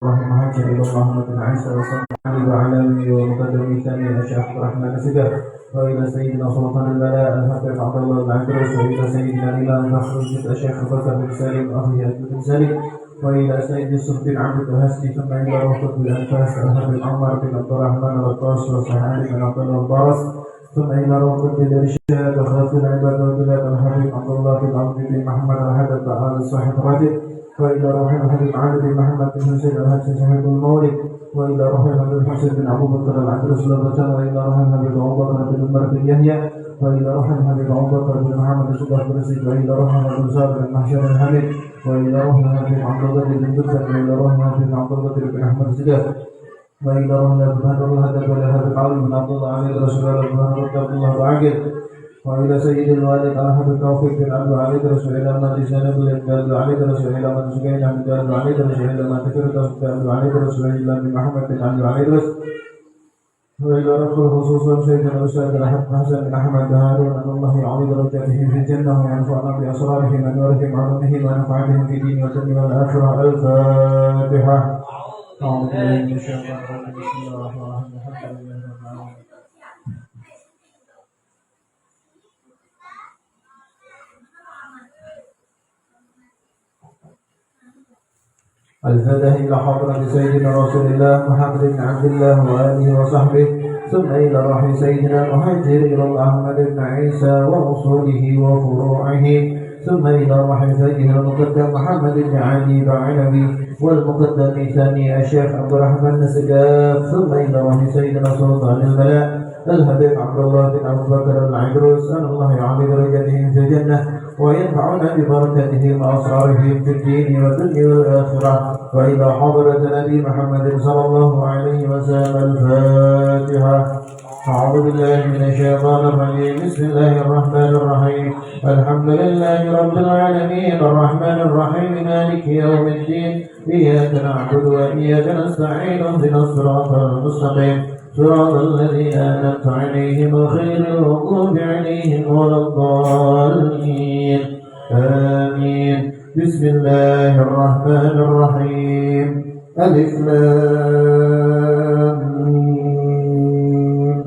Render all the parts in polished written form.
مهاجر إلى الله بن عيسى وصلى وعلى آله ومقدم ثاني الشيخ عبد الرحمن السجاد وإلى سيدنا سلطان البلاء الحافظ عبد الله بن عباس وإلى سيدنا الإمام فخر الشيخ بكر بن سالم أخي بن سالم وإلى سيد يوسف بن عبد الهاشمي ثم إلى رفقة الأنفاس أحمد بن عمر بن عبد الرحمن الرطاش وسعاد بن عبد الله البارس ثم إلى رفقة الإرشاد وخاف العباد والبلاد الحبيب عبد الله بن عبد بن محمد الحدث آل صاحب الراتب وإلى روح الحبيب علي بن محمد بن حسين الهاشمي صاحب المولد وإلى روح الحبيب الحسين بن أبو بكر العباس لبتان وإلى روح الحبيب أبو بكر بن عمر بن يحيى وإلى روح الحبيب أبو بكر بن محمد الصداق بن زيد وإلى روح الحبيب زاد بن محشر الحميد وإلى روح الحبيب عبد القادر بن جبر وإلى روح الحبيب عبد القادر بن أحمد الزياد وإلى روح الحبيب هذا الله هذا ولا هذا علي بن عبد الله علي رسول الله عبد الله بعاقل وإلى سيد الوالد أحمد التوفيق بن عبد العلي رسول الله ما تزال بن عبد العلي رسول الله ما تزكين عبد العلي رسول الله ما تكرر عبد العلي رسول الله بن محمد بن عبد العلي رسول وإلى رسول خصوصا سيدنا الأستاذ حسن بن أحمد هارون أن الله يعلي درجاته في الجنة وينفعنا بأسراره ونوره وعلمه ونفعته في دين والدنيا والآخرة. الفاتحة. أعوذ بالله من الشيطان الرجيم. بسم الله الرحمن الرحيم. الحمد لله رب العالمين. الفاتحة إلى حضرة سيدنا رسول الله محمد بن عبد الله وآله وصحبه ثم إلى روح سيدنا المهاجر إلى الله أحمد بن عيسى وأصوله وفروعه ثم إلى روح سيدنا المقدم محمد بن علي بعلوي والمقدم ثاني الشيخ عبد الرحمن السجاد ثم إلى روح سيدنا سلطان البلاء الحبيب عبد الله بن أبو بكر العبروس أن الله يعلي درجتهم في الجنة وينفعنا ببركتهم وأسرارهم في الدين والدنيا والآخرة. وإلى حضرة نبي محمد صلى الله عليه وسلم. الفاتحة. أعوذ بالله من الشيطان الرجيم. بسم الله الرحمن الرحيم. الحمد لله رب العالمين الرحمن الرحيم مالك يوم الدين إياك نعبد وإياك نستعين اهدنا الصراط المستقيم صراط الذين أنعمت عليهم غير المغضوب عليهم ولا الضالين. آمين. بسم الله الرحمن الرحيم. ألف لام ميم.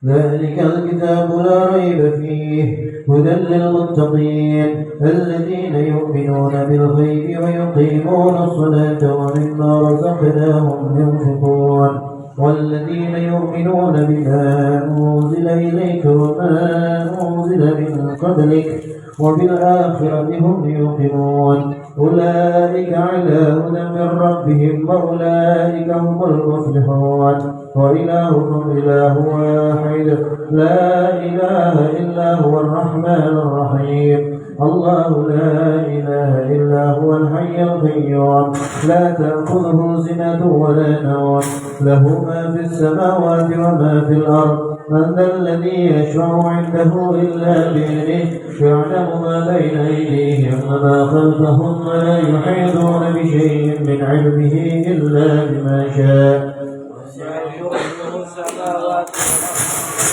ذلك الكتاب لا ريب فيه هدى للمتقين الذين يؤمنون بالغيب ويقيمون الصلاة ومما رزقناهم ينفقون والذين يؤمنون بما أنزل إليك وما أنزل من قبلك وبالآخرة هم يوقنون أولئك على هدى من ربهم وأولئك هم المفلحون. وإلهكم إله واحد لا إله إلا هو الرحمن الرحيم. الله لا إله إلا هو الحي القيوم لا تأخذه سنة ولا نوم له ما في السماوات وما في الأرض. من ذا الذي يشفع عنده إلا بإذنه يعلم ما بين أيديهم وما خلفهم ولا يحيطون بشيء من علمه إلا بما شاء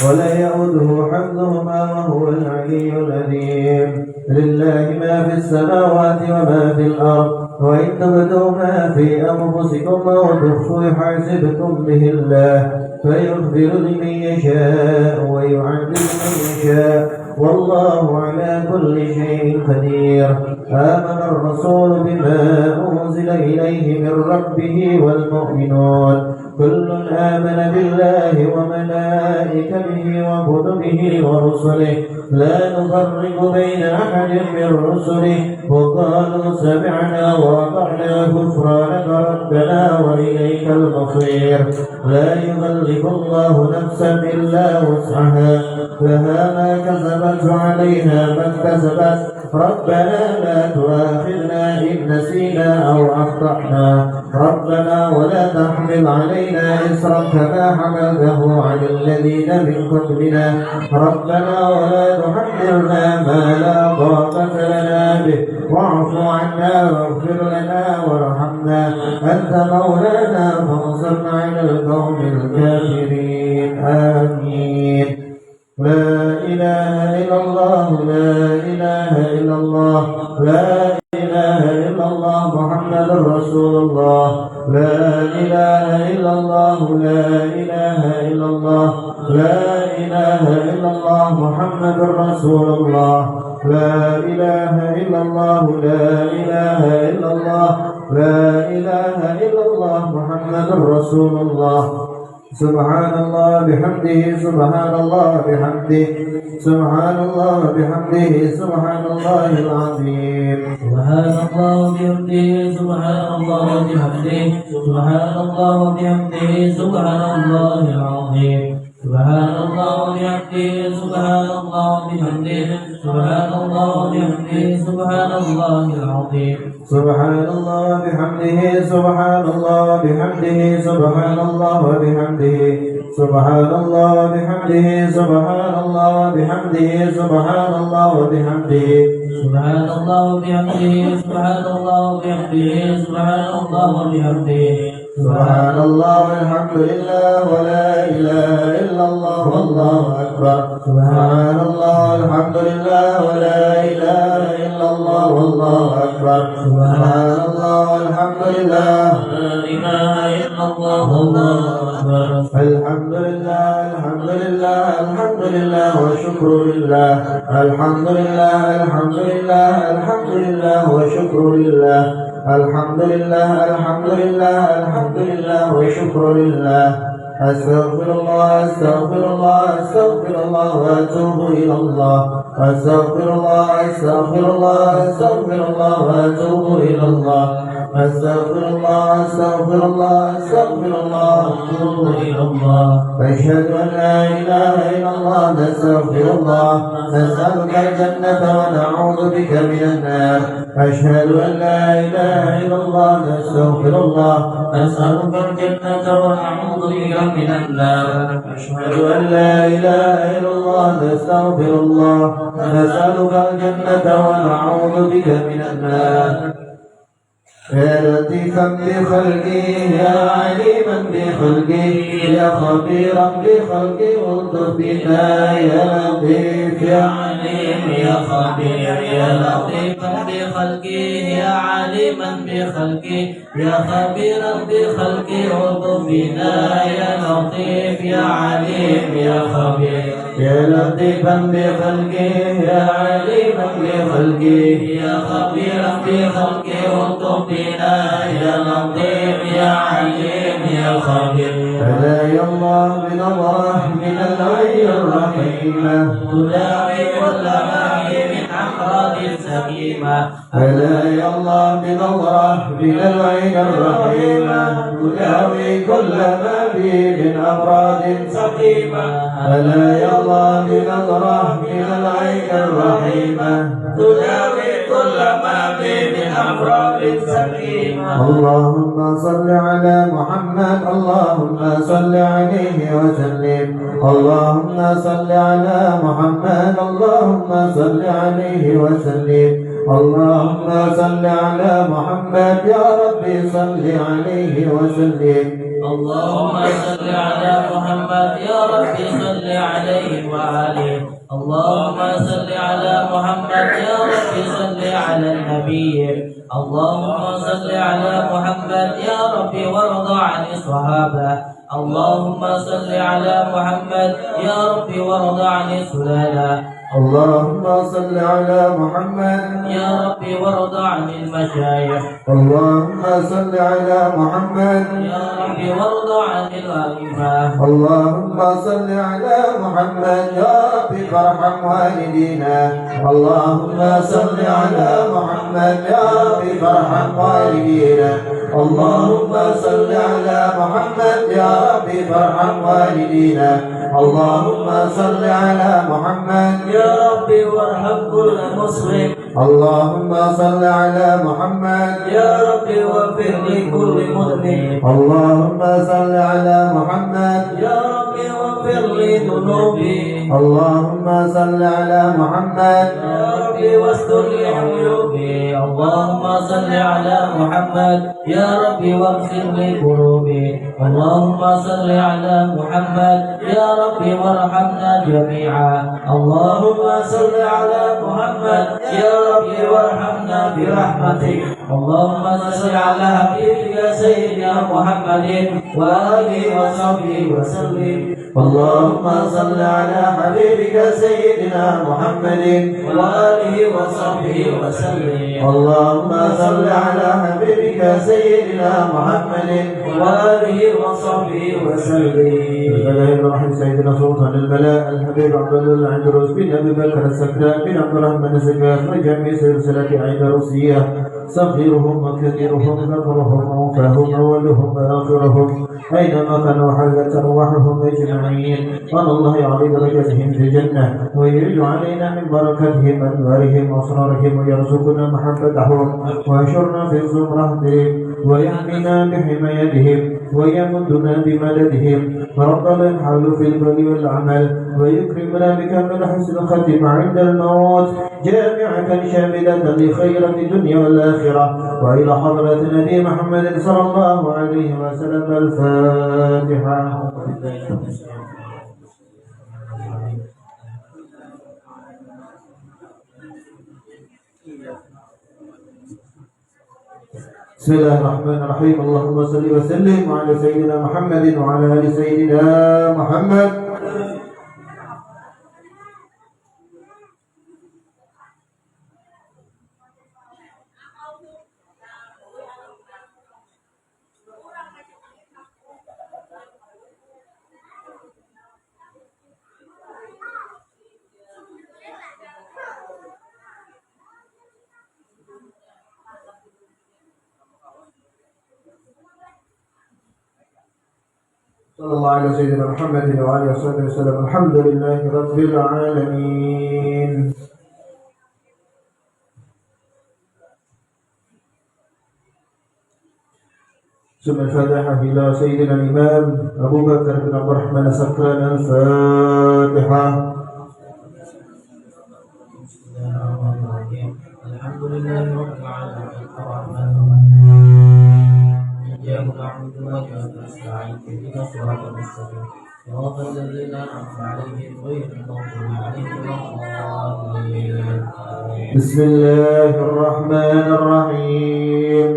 ولا يؤوده حفظهما وهو العلي العظيم. لله ما في السماوات وما في الأرض وإن تبدوا ما في أنفسكم أو تخفوا يحاسبكم به الله فيغفر لمن يشاء ويعذب من يشاء والله على كل شيء قدير. آمن الرسول بما أنزل إليه من ربه والمؤمنون كل آمن بالله وملائكته وكتبه ورسله لا نفرق بين أحد من رسله وقالوا سمعنا وأطعنا غفرانك ربنا وإليك المصير. لا يكلف الله نفسا إلا وسعها لها ما كسبت وعليها ما اكتسبت. ربنا لا تؤاخذنا إن نسينا أو أخطأنا ربنا ولا تحمل علينا إصرا كما حملته على الذين من قبلنا ربنا ولا تحملنا ما لا طاقة لنا به واعف عنا واغفر لنا وارحمنا أنت مولانا فانصرنا على القوم الكافرين. آمين. لا إله إلا الله لا إله إلا الله لا إله إلا الله محمد رسول الله الله لا إله إلا الله لا إله إلا الله لا إله إلا الله محمد رسول الله لا إله إلا الله لا إله إلا الله لا إله إلا الله محمد رسول الله سبحان الله بحمده سبحان الله بحمده سبحان الله بحمده سبحان الله العظيم سبحان الله وبحمده سبحان الله وبحمده سبحان الله وبحمده سبحان الله العظيم سبحان الله وبحمده سبحان الله وبحمده سبحان الله وبحمده سبحان الله العظيم سبحان الله بحمده سبحان الله بحمده سبحان الله وبحمده سبحان الله بحمده سبحان الله بحمده سبحان الله وبحمده سبحان الله وبحمده سبحان الله وبحمده سبحان الله وبحمده سبحان الله والحمد لله ولا إله إلا الله والله أكبر سبحان الله والحمد لله ولا إله إلا الله والله أكبر سبحان الله والحمد لله لا إله إلا الله والله أكبر الحمد لله الحمد لله الحمد لله وشكر لله الحمد لله الحمد لله الحمد لله وشكر لله الحمد لله الحمد لله الحمد لله وشكر لله أستغفر الله أستغفر الله أستغفر الله وأتوب إلى الله أستغفر الله أستغفر الله أستغفر الله وأتوب إلى الله أستغفر الله أستغفر الله أستغفر الله وأتوب إلى الله أشهد أن لا إله إلا الله نستغفر الله نسألك الجنة ونعوذ بك من النار أشهد أن لا إله إلا الله نستغفر الله نسألك الجنة ونعوذ بك من النار أشهد أن لا إله إلا الله نستغفر الله نسألك الجنة ونعوذ بك من النار يا لطيفا بخلقه يا عليما بخلقه يا خبيرا بخلقه والطف بنا يا لطيف يا عليم يا خبير يا لطيفا بخلقه يا عليما بخلقه يا خبيرا بخلقه والطف بنا يا لطيف يا عليم يا خبير يا لطيفا بخلقه يا عليما بخلقه يا خبيرا بخلقه والطف بنا يا لطيف يا عليم يا خبير هدايا الله بنظرة من العين الرحيمة تداوي كل ما هي من أمراض سقيمة هدايا الله بنظرة من العين الرحيمة تداوي كل ما به من أمراض سقيمة هدايا الله بنظرة من العين الرحيمة تداوي كل ما به من أمراض سقيمة اللهم صل على محمد اللهم صل عليه وسلم اللهم صل على محمد اللهم صل عليه وسلم اللهم صل على محمد يا ربي صل عليه وسلم اللهم صل على محمد يا رب صل عليه وآله اللهم صل على محمد يا رب صل على النبي اللهم صل على محمد يا رب وارض عن الصحابة اللهم صل على محمد يا رب وارض عن السلالة اللهم صل على محمد يا رب وارض عن المشايخ اللهم صل على محمد يا رب وارض عن الأئمة اللهم صل على محمد يا رب فارحم والدينا اللهم صل على محمد يا رب فارحم والدينا اللهم صل على محمد يا رب فارحم والدينا اللهم صل على محمد يا رب وارحم كل مسلم اللهم صل على محمد يا رب واغفر لكل مذنب اللهم صل على محمد يا رب واغفر لي ذنوبي اللهم صل على محمد يا ربي واستر لي عيوبي اللهم صل على محمد يا ربي واغفر لي كروبي اللهم صل على محمد يا ربي وارحمنا جميعا اللهم صل على محمد يا ربي وارحمنا برحمتك اللهم صل على حبيبك سيدنا محمد وآله وصحبه وسلم اللهم صل على حبيبك سيدنا محمد وآله وصحبه وسلم اللهم صل على حبيبك سيدنا محمد وآله وصحبه وسلم البلاء الرحيم سيدنا سلطان البلاء الحبيب عبد الله العندروس بن أبي بكر السكران بن عبد الرحمن السكاف وجميع سلسلة عندروسية صغيرهم وكبيرهم ذكرهم وانفاهم أولهم وآخرهم أينما كانوا حلت أرواحهم أجمعين وأن الله يعلي درجتهم في الجنة ويرد علينا من بركتهم أنوارهم وأسرارهم ويرزقنا محبتهم ويشرنا في زمرتهم ويحمينا بحمايتهم ويمدنا بمددهم ربنا يحول في البر والعمل ويكرمنا بكامل حسن الختم عند الموت جامعة شاملة لخير الدنيا والآخرة وإلى حضرة النبي محمد صلى الله عليه وسلم الفاتحة. بسم الله الرحمن الرحيم اللهم صل وسلم على سيدنا محمد وعلى آل سيدنا محمد. صلى الله على سيدنا محمد وعلى آله وصحبه وسلم. الحمد لله رب العالمين. ثم الفاتحة إلى سيدنا الإمام أبو بكر بن عبد الرحمن السكران الفاتحة. الحمد لله رب العالمين الرحمن الرحيم إياك نعبد وإياك نستعين اهدنا الصراط المستقيم صراط الذين أنعمت عليهم غير المغضوب عليهم ولا الضالين. بسم الله الرحمن الرحيم.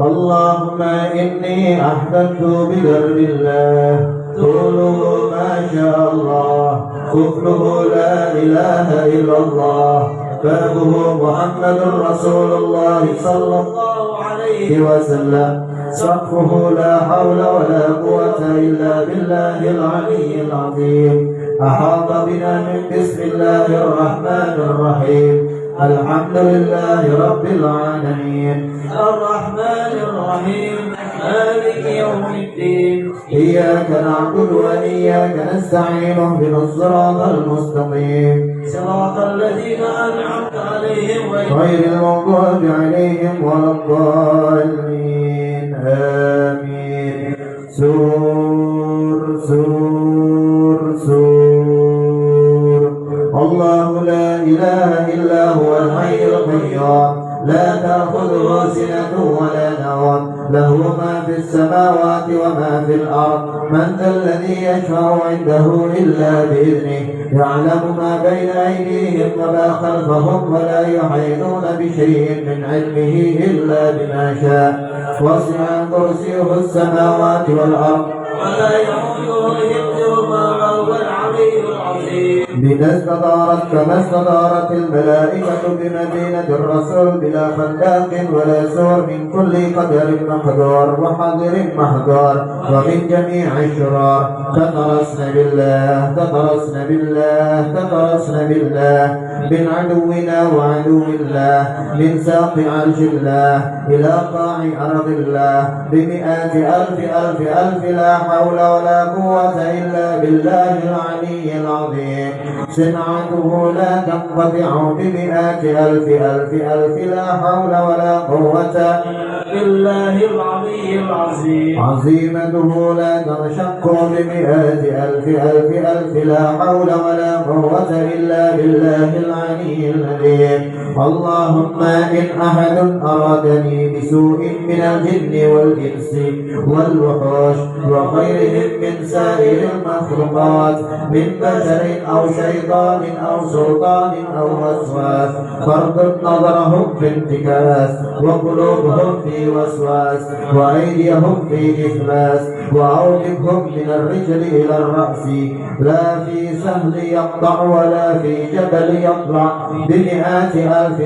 اللهم إني أحببت بدرب الله طوله ما شاء الله كفره لا إله إلا الله بابه محمد رسول الله صلى الله عليه وسلم سقفه لا حول ولا قوة إلا بالله العلي العظيم. أحاط بنا من بسم الله الرحمن الرحيم. الحمد لله رب العالمين الرحمن الرحيم مالك يوم الدين إياك نعبد وإياك نستعين اهدنا الصراط المستقيم صراط الذين أنعمت عليهم غير المغضوب عليهم ولا الضالين آمين. سور سور سور. الله لا إله إلا هو الحي القيوم لا تأخذه سنة ولا نوم له ما في السماوات وما في الأرض. من ذا الذي يشفع عنده إلا بإذنه يعلم ما بين أيديهم وما خلفهم ولا يحيطون بشيء من علمه إلا بما شاء. وسع كرسيه السماوات والأرض ولا يؤوده حفظهما وهو العلي العظيم. بما استطارت كما استطارت الملائكة بمدينة الرسول بلا خنداق ولا سور من كل قدر مقدور وحذر محذور ومن جميع الشرار. تترسن بالله تترسن بالله تترسن بالله من عدونا وعدو الله من ساق عرش الله إلى قاع أرض الله بمئات ألف ألف ألف لا حول ولا قوة إلا بالله العلي العظيم. صنعته لا تنقطع بمئات ألف ألف ألف لا حول ولا قوة بالله العلي العظيم. عزيمته لا تنشق بمئات ألف لا حول ولا قوة إلا بالله العلي العظيم. اللهم إن أحد أرادني بسوء من الجن والإنس والوحوش وغيرهم من سائر المخلوقات من بشر أو شيطان أو سلطان أو وسواس فاربط نظرهم في انتكاس وقلوبهم في وسواس وأيديهم في إفلاس وأوقفهم من الرجل إلى الرأس لا في سهل يقطع ولا في جبل يطلع بمئات ألف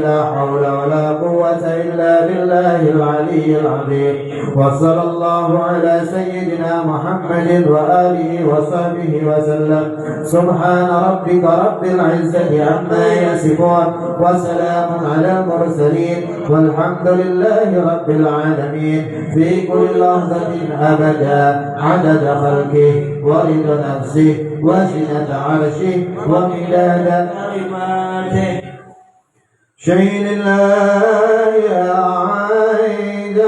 لا حول ولا قوة إلا بالله العلي العظيم. وصلى الله على سيدنا محمد وآله وصحبه وسلم. سبحان ربك رب العزة عما يصفون وسلام على المرسلين والحمد لله رب العالمين في كل لحظة أبدا عدد خلقه ورضا نفسه وزنة عرشه ومداد كلماته. شهد الله يا عيد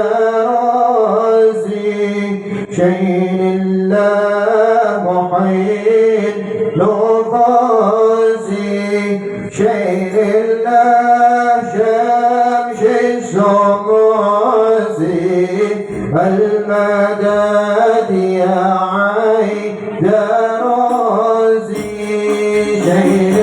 راسي شهد الله محيط لقاسي شهد الله شمس الشماسي المدد يا عيد راسي شهد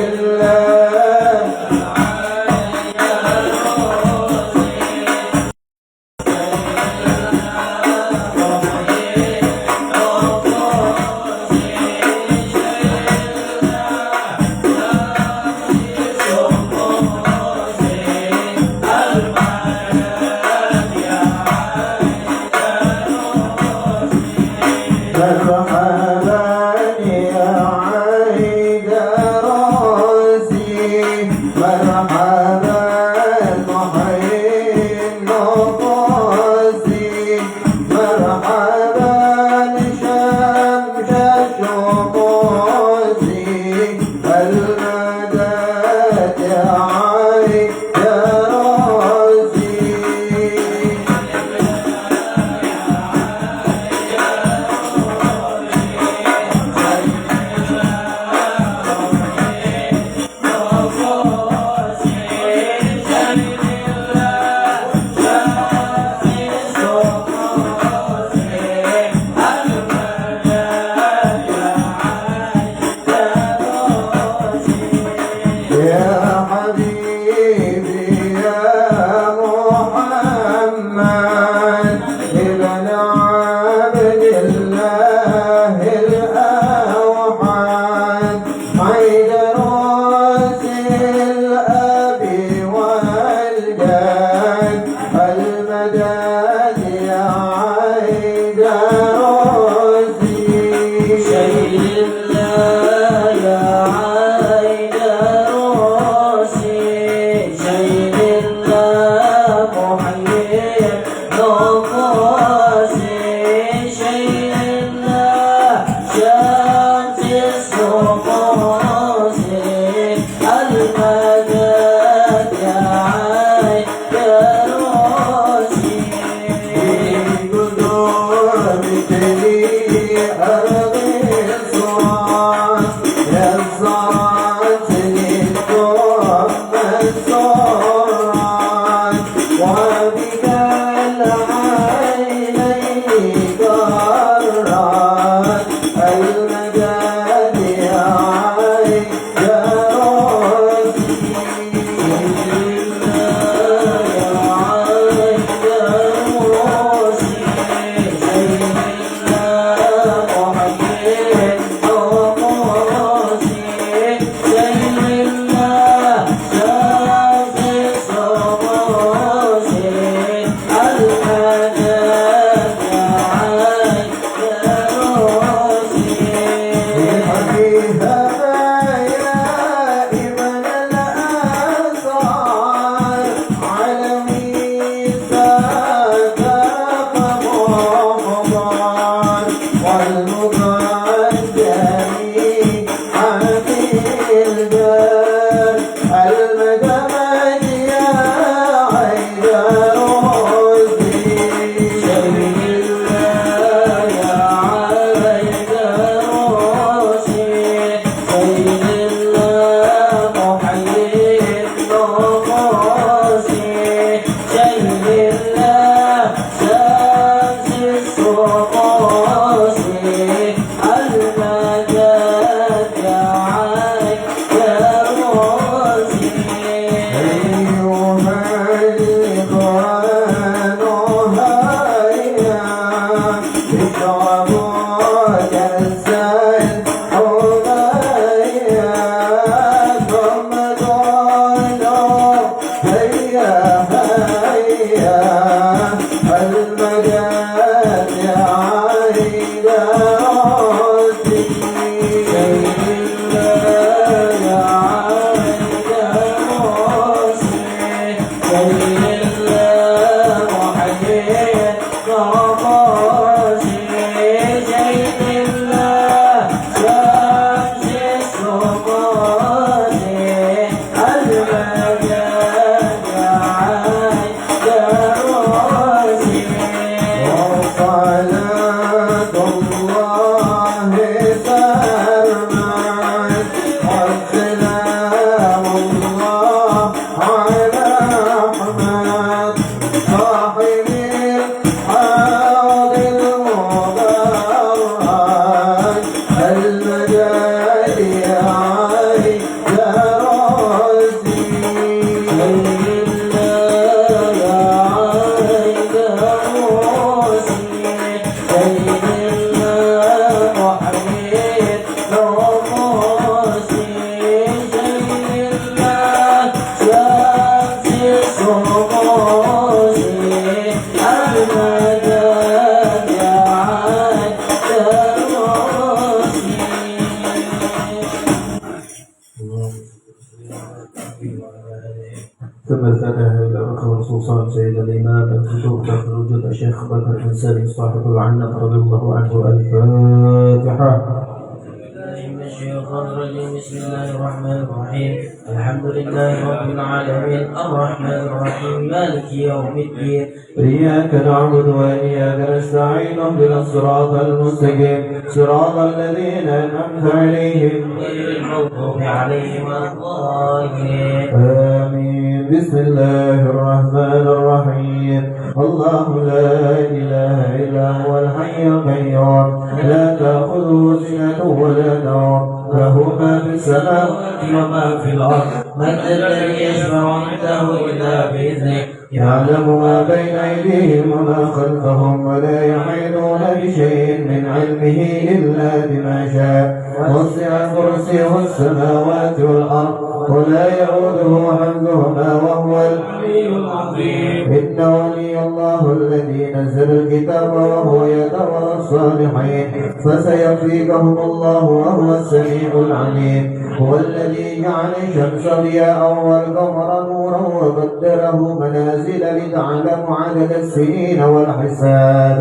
المدد يا عيد راسي سيد الله يا عيد راسي سيد الله محيي راسي سيد الله شمس الصباح المدد يا عيد راسي وصلاة الله سرمد والسلام الله على أحمد صاحب الحوض المبارك المجال يا عيد راسي سيد الله يا عيد راسي سيد الله محيي راسي سيد الله شمس الصباح المدد يا عيد راسي ثم الفاتحة إلى أخر خصوصا سيد الإمام الدكتور دكتور وجود الشيخ بكر بن سالم صاحب العنة رضي الله عنه. الفاتحة. من الشيطان الرجيم. بسم الله الرحمن الرحيم. الحمد لله رب العالمين الرحمن الرحيم مالك يوم الدين. إياك نعبد وإياك نستعين اهدنا الصراط المستقيم صراط الذين أنعمت عليهم غير المغضوب عليهم ولا الضالين. آمين. بسم الله الرحمن الرحيم. الله لا إله إلا هو الحي القيوم لا تأخذه سنة ولا نوم له ما في السماوات وما في الأرض. من ذا الذي يشفع عنده إلا بإذنه. يعلم ما بين أيديهم وما خلفهم ولا يحيطون بشيء من علمه إلا بما شاء وسع كرسيه السماوات والأرض ولا يؤوده حفظهما وهو العلي العظيم. إن ولي الله الذي نزل الكتاب وهو يتولى الصالحين فسيكفيكهم الله وهو السميع العليم. هو الذي جعل الشمس ضياء والقمر نورا وقدره منازل لتعلموا عدد السنين والحساب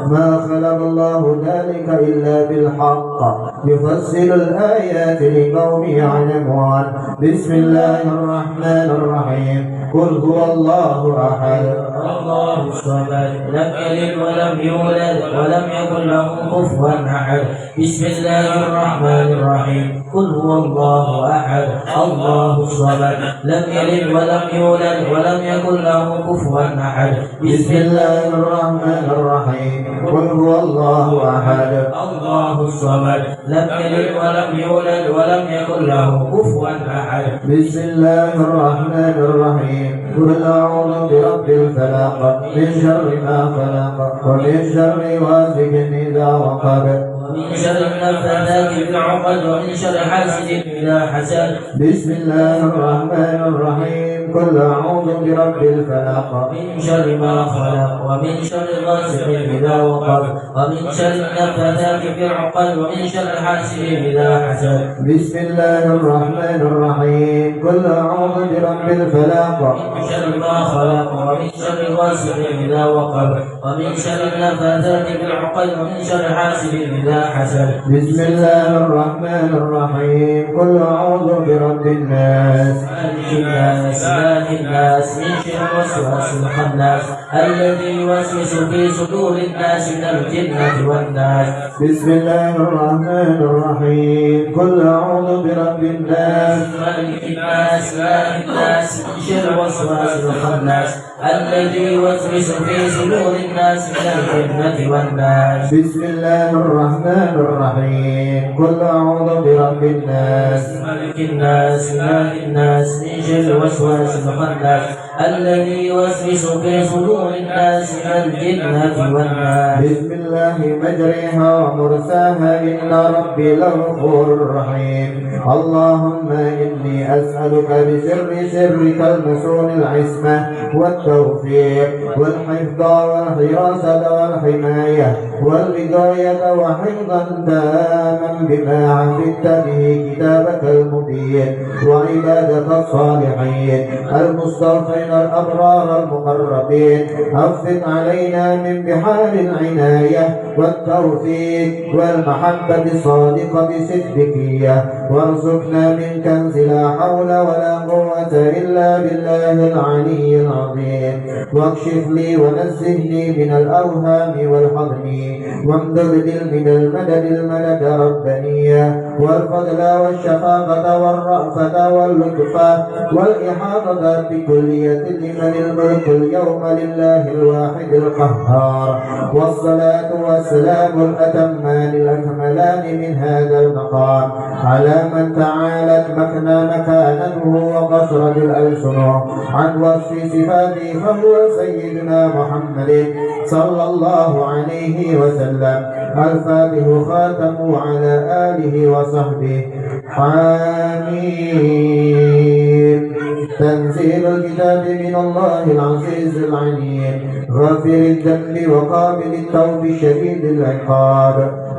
ما خلق الله ذلك إلا بالحق يفصل الآيات لقوم يعلمون. بسم الله الرحمن الرحيم. قل هو الله أحد الله الصمد لم يلد ولم يولد ولم يكن له كفوا أحد. بسم الله الرحمن الرحيم. قل هو الله أحد الله الصمد لم يلد ولم يولد ولم يكن له كفوا أحد. بسم الله الرحمن الرحيم. قل هو الله أحد الله الصمد لم يلد ولم يولد ولم يكن له كفوا أحد. بسم الله الرحمن الرحيم. قل أعوذ برب الفلق من شر ما خلق ومن شر غاسق إذا وقب ومن شر النفاثات في العقد ومن شر حاسد إذا حسد. بسم الله الرحمن الرحيم. قل أعوذ برب الفلق من شر ما خلق ومن شر غاسق إذا وقب ومن شر النفاثات في العقد ومن شر حاسد إذا حسد. بسم الله الرحمن الرحيم. قل أعوذ برب الفلق من شر ما خلق ومن شر غاسق إذا وقب ومن شر النفاثات في العقد ومن شر حاسد إذا حسد. بسم الله الرحمن الرحيم. قل أعوذ برب الناس مالك الناس إله الناس من شر الوسواس الخناس الذي يوسوس في صدور الناس من الجنة والناس. بسم الله الرحمن الرحيم. قل أعوذ برب الناس مالك الناس إله الناس من شر الوسواس الخناس الذي يوسوس في صدور الناس من الجنة والناس. بسم الله الرحمن الرحيم. قل أعوذ برب الناس مالك الناس إله الناس من شر الوسواس الخناس الذي يوسوس في صدور الناس من الجنة والناس. بسم الله مجريها ومرساها إن ربي لغفور رحيم. اللهم إني أسألك بسر سرك المسون العصمة والتوفيق والحفظ والحراسة والحماية والوقاية وحفظا تاما بما حفظت به كتابك المبين وعبادك الصالحين المصطفين الأبرار المقربين. أفض علينا من بحار العناية والتوفيق والمحبة الصادقة صدقية، وارزقنا من كنز لا حول ولا قوة إلا بالله العلي العظيم. واكشف لي ونزهني من الأوهام والحضن، وامدد من المدد المدد ربانية والفضل والشفاقة والرأفة واللطف والإحاطة بكلية لمن الملك اليوم لله الواحد القهار. والصلاة والسلام الأتمان الأكملان من هذا المقام على من تعالت مكانته وقصرت الألسن عن وصف صفاته، فهو سيدنا محمد صلى الله عليه وسلم الفاتح خاتم على آله وصحبه. حميد. تنزيل الكتاب من الله العزيز العليم غافر الذنب وقابل التوب شديد العقاب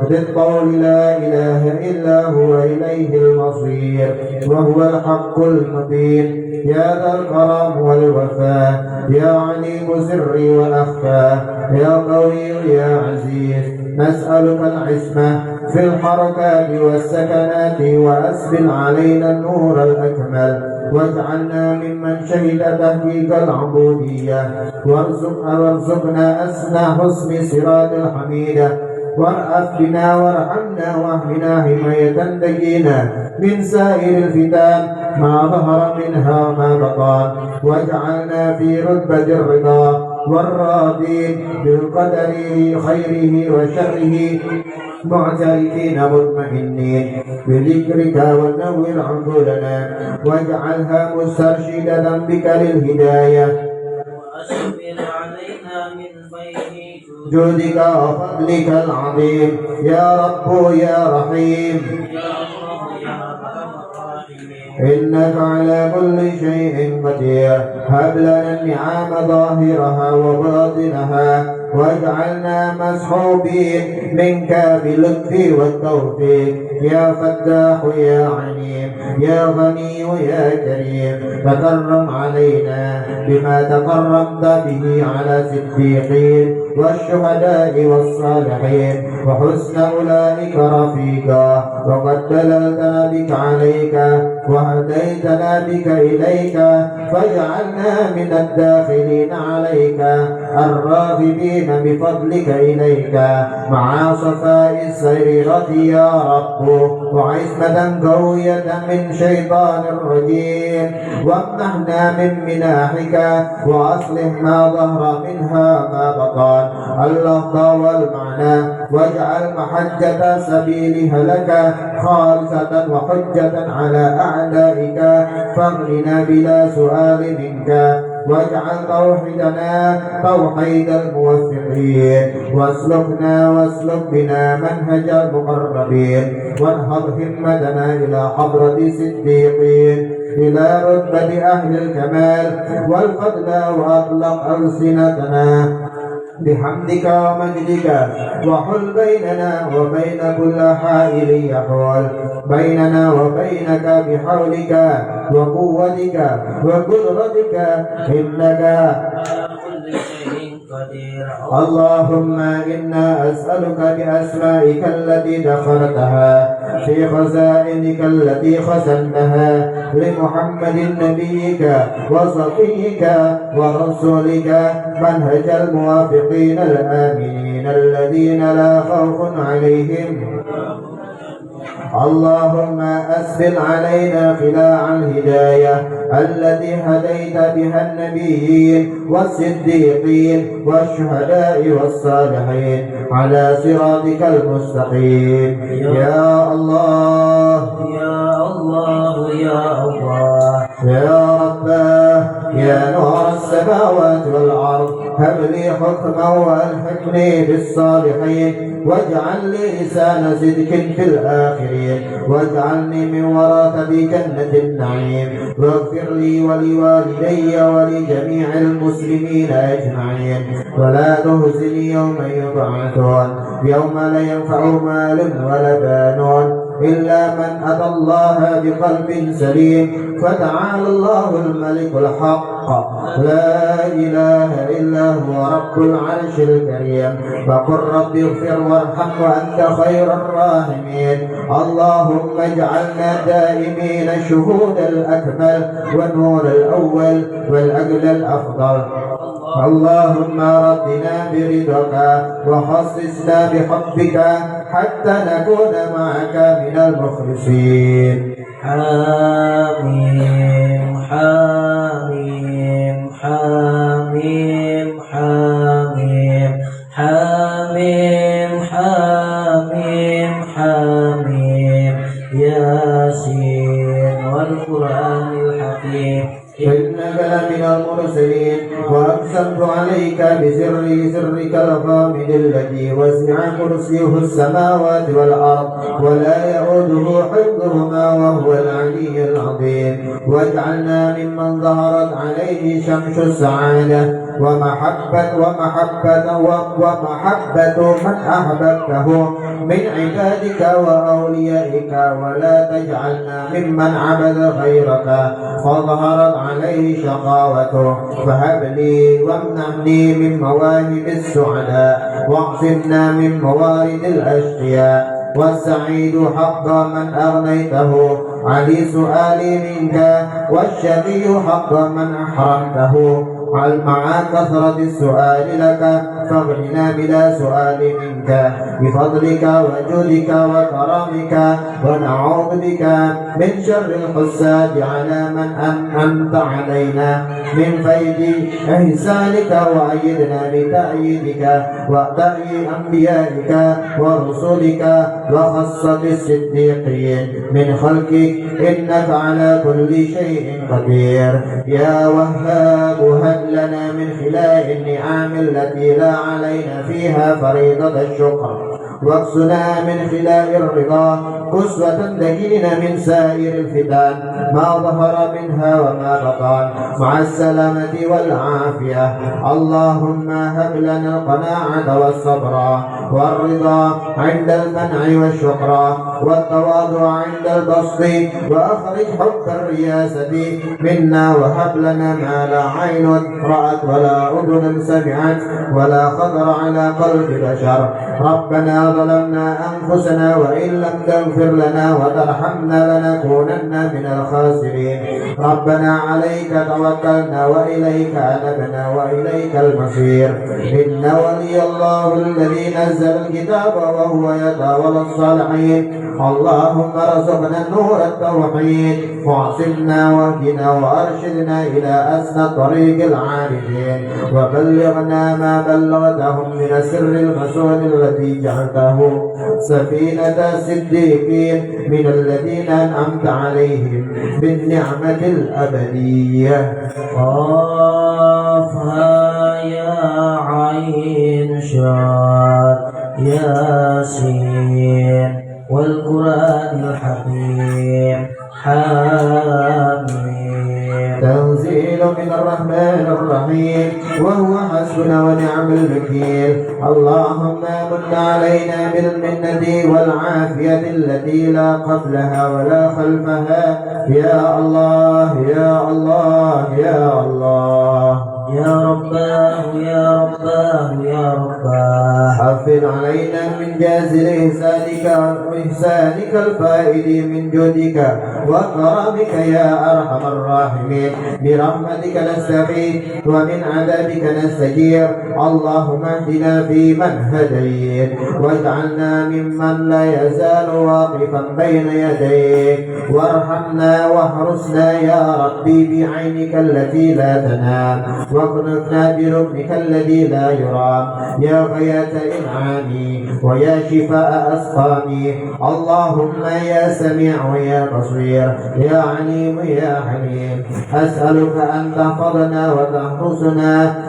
ذي القول لا إله إلا هو إليه المصير وهو الحق المبين. يا ذا الكرم والوفاء يا عليم سري وأخفى يا قوي يا عزيز، نسألك العصمة في الحركات والسكنات، وأسبل علينا النور الأكمل واجعلنا ممن شهد تهديك العبودية، وارزقنا أسنى حسن صراط الحميدة، وارأف بنا وارحمنا واهدنا حماية تجينا من سائر الفتن ما ظهر منها وما بطن، واجعلنا في رتبة الرضا والراضين بالقدر خيره وشره معترفين مطمئنين بذكرك، ونور عقولنا واجعلها مسترشدة بك للهداية، وأسبل علينا من خير جودك وفضلك العظيم. يا رب يا رحيم يا الله يا أرحم الراحمين. إنك على كل شيء قدير. هب لنا النعم ظاهرها وباطنها، واجعلنا مسحوبين منك باللطف والتوفيق. يا فتاح يا عليم يا غني يا كريم، تكرم علينا بما تكرمت به على الصديقين والشهداء والصالحين وحسن أولئك رفيقا، وقد دللتنا بك عليك وهديتنا بك إليك، فاجعلنا من الداخلين عليك الراغبين بفضلك إليك مع صفاء السريرة يا رب، وعصمة قوية من شيطان الرجيم، وامنحنا من مناحك وأصلح ما ظهر منها ما بطن اللفظ والمعنى، واجعل محجة سبيلها لك خالصة وحجة على أعدائك، فاغننا بلا سؤال منك، واجعل توحيدنا توحيد الموفقين، واسلك بنا منهج المقربين، وانهض همتنا إلى حضرة الصديقين إلى رتبة أهل الكمال والفضل، وأطلق ألسنتنا بحمدك ومجدك، وحل بيننا وبين كل حائل يحول بيننا وبينك بحولك وقوتك وقدرتك إنك على كل شيء قدير. اللهم إنا أسألك بأسمائك التي دخلتها في خزائنك التي خزنتها لمحمد نبيك وصفيك ورسولك منهج الموافقين الآمنين الذين لا خوف عليهم. اللهم أسبل علينا خلاع الهداية التي هديت بها النبيين والصديقين والشهداء والصالحين على صراطك المستقيم. يا الله يا الله يا الله يا رباه يا نور السماوات والأرض هب لي حكما وألحقني بالصالحين واجعل لي لسان صدق في الآخرين واجعلني من ورثة جنة النعيم واغفر لي ولوالدي ولجميع المسلمين أجمعين ولا تهزني يوم يبعثون يوم لا ينفع مال ولا بانون إلا من أتى الله بقلب سليم فتعالى الله الملك الحق لا إله إلا هو رب العرش الكريم فقل رب اغفر وارحم وأنت خير الراحمين اللهم اجعلنا دائمين الشهود الأكمل والنور الأول والعقل الأفضل اللهم ردنا برضاك وخصصنا بحبك حتى نكون معك من المخلصين حميم حميم حميم حميم حميم حميم حميم ياسين والقرآن الحكيم إنك لمن المرسلين وأقسمت عليك سرك الغامض الذي وسع كرسيه السماوات والأرض ولا يؤوده حفظهما وهو العلي العظيم واجعلنا ممن ظهرت عليه شمس السعادة ومحبة من أحببته من عبادك وأوليائك ولا تجعلنا ممن عبد غيرك فظهرت عليه شقاوته فهب لي وامنحني من مواهب السعداء واعصمنا من موارد الأشقياء والسعيد حق من أغنيته علي سؤالي منك والشقي حق من أحرمته مع كثرة السؤال لك فاغننا بلا سؤال منك بفضلك وجودك وكرمك ونعوذ بك من شر الحساد على من أنعمت علينا من فيض إحسانك وأيدنا بتأييدك وتأييد أنبيائك ورسلك وخاصة الصديقين من خلقك إنك على كل شيء قدير يا وهاب هب لنا من خلال النعم التي لا علينا فيها فريضة الشكر واكسنا من خلال الرضا أسوة تكين من سائر الفتن ما ظهر منها وما بطن مع السلامة والعافية اللهم هب لنا القناعة والصبر والرضا عند المنع والشكر والتواضع عند البسط وأخرج حب الرياسة منا وهب لنا ما لا عين رأت ولا أذن سمعت ولا خطر على قلب بشر ربنا ظلمنا أنفسنا وإن لم تغفر لنا وترحمنا لنكونن من الخاسرين ربنا عليك توكلنا وإليك أنبنا وإليك المصير إن ولي الله الذي نزل الكتاب وهو يتولى الصالحين اللهم ارزقنا نور التوحيد واعصمنا واهدنا وارشدنا إلى أسنى طريق العارفين وبلغنا ما بلغتهم من سر المسعود الذي جعلته سفينة صديقين من الذين أنعمت عليهم بالنعمة الأبدية قافها يا عين شاد ياسين والقرآن الحكيم حميم تنزيل من الرحمن الرحيم وهو حسبنا ونعم الوكيل اللهم من علينا بالمنة والعافية التي لا قبلها ولا خلفها يا الله يا الله يا الله يا رباه يا رباه يا رباه حفظ علينا من جازل إحسانك الفائد من جودك وكرمك يا أرحم الراحمين برحمتك نستغيث ومن عذابك نستجير اللهم اهدنا فيمن هديت واجعلنا ممن لا يزال واقفا بين يديك وارحمنا واحرسنا يا ربي بعينك التي لا تنام واكنفنا بركنك الذي لا يرام يا غياث إنعامي ويا شفاء أسقامي اللهم يا سميع ويا بصير بصير يا عليم يا حليم أسألك أن تحفظنا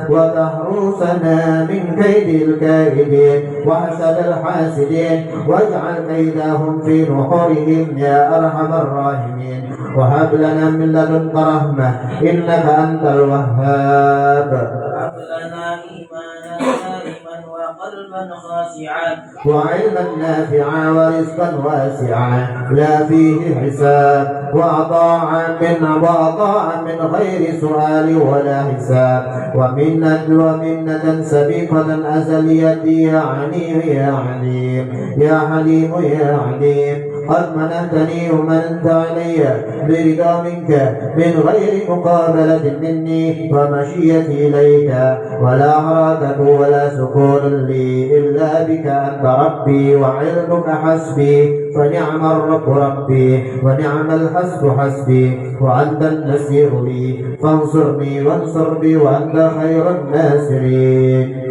وتحرسنا من كيد الكائدين وحسد الحاسدين واجعل كيدهم في نحورهم يا أرحم الراحمين وهب لنا من لدنك رحمة إنك أنت الوهاب هب لنا إيمانا دائما وقلبا خاشعا وعلما نافعا ورزقا واسعا لا فيه حساب وعطاء من غير سؤال ولا حساب ومنة سبيقة أزلية يا عليم يا عليم يا حليم يا عليم قد منعتني ومننت علي برضا منك من غير مقابلة مني ومشيتي إليك ولا حركة ولا سكون لي إلا بك أنت ربي وعلمك حسبي فنعم الرب ربي ونعم الحسب حسبي وأنت النصير لي فانصرني وانصر بي وأنت خير الناصرين.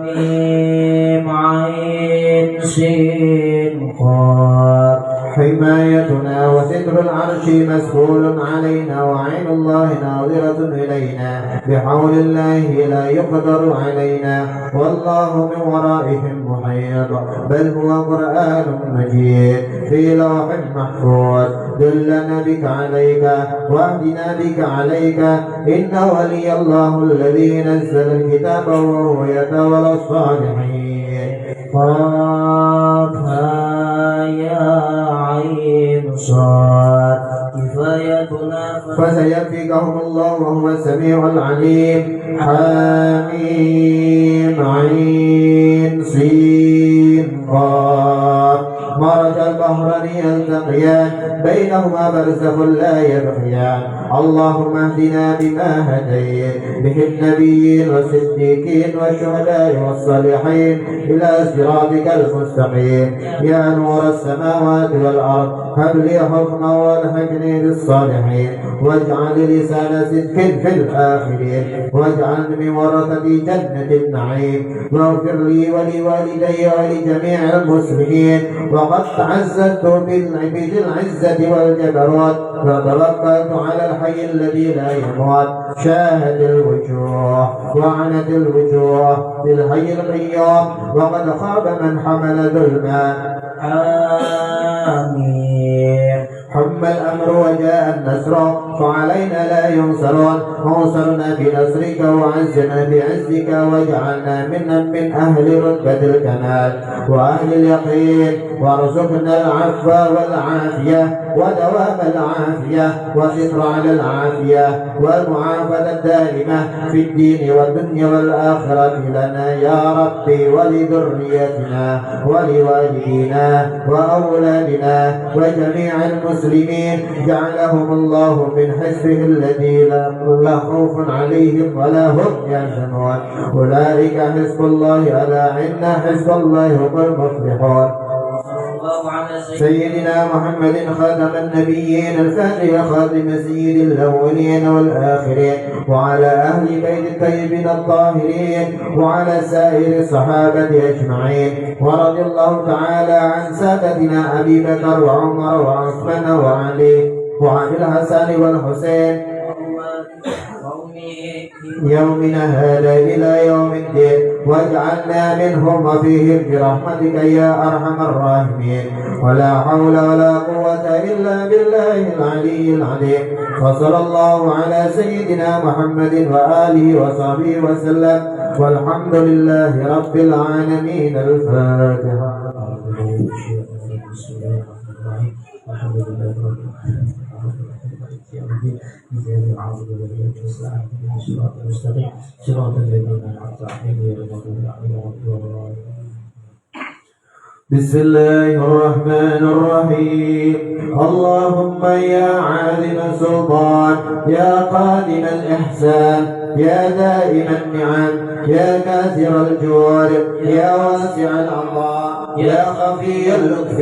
حميم عين سين قاف حمايتنا وستر العرش مسؤول علينا وعين الله ناظرة إلينا بحول الله لا يقدر علينا والله من ورائهم محيط بل هو قرآن مجيد في لوح محفوظ دلنا بك عليك واهدنا بك عليك إن ولي الله الذي نزل الكتاب وهو يتولى الصالحين. قاف يا عين صاد كفايتنا فسيكفيكهم الله وهو السميع العليم. حميم عين سين قاف مرج البحرين يلتقيان بينهما برزخ لا يبغيان اللهم اهدنا بما هديت به النبيين والصديقين والشهداء والصالحين إلى صراطك المستقيم يا نور السماوات والأرض هب لي حكما والحقني بالصالحين واجعل لسان صدق في الآخرين واجعلني من ورثة جنة النعيم واغفر لي ولوالدي ولجميع المسلمين وقد تعززت بالعزة والجبروت فتوكلت على الحي الذي لا يموت شاهد الوجوه وعنت الوجوه بالحي القيوم وقد خاب من حمل ظلما. آمين. حم الأمر وجاء النصر فعلينا لا ينصرون وانصرنا بنصرك وعزنا بعزك واجعلنا من أهل رتبة الكمال وأهل اليقين وارزقنا العفو والعافية ودوام العافية والستر على العافية والمعافاة الدائمة في الدين والدنيا والآخرة لنا يا ربي ولذريتنا ولوالدينا وأولادنا وجميع المسلمين جعلهم الله من حزبه الذي لا خوف عليهم ولا هم يحزنون أولئك حزب الله ألا إن حزب الله هم المفلحون. سيدنا محمد خاتم النبيين الفاتح خاتم سيد الأولين والآخرين وعلى أهل بيت الطيبين الطاهرين وعلى سائر الصحابة أجمعين ورضي الله تعالى عن سادتنا أبي بكر وعمر وعثمان وعلي وعن الحسن والحسين يومنا هذا إلى يوم الدين واجعلنا منهم وفيهم برحمتك يا أرحم الراحمين ولا حول ولا قوة إلا بالله العلي العظيم. وصلى الله على سيدنا محمد وآله وصحبه وسلم والحمد لله رب العالمين. الفاتحة. الحمد لله رب العالمين صراط الذين أنعمت عليهم غير المغضوب عليهم ولا الضالين. بسم الله الرحمن الرحيم. اللهم يا عالم السلطان يا قادم الإحسان يا دائم النعم يا كاثر الجود يا واسع العطاء يا خفي اللطف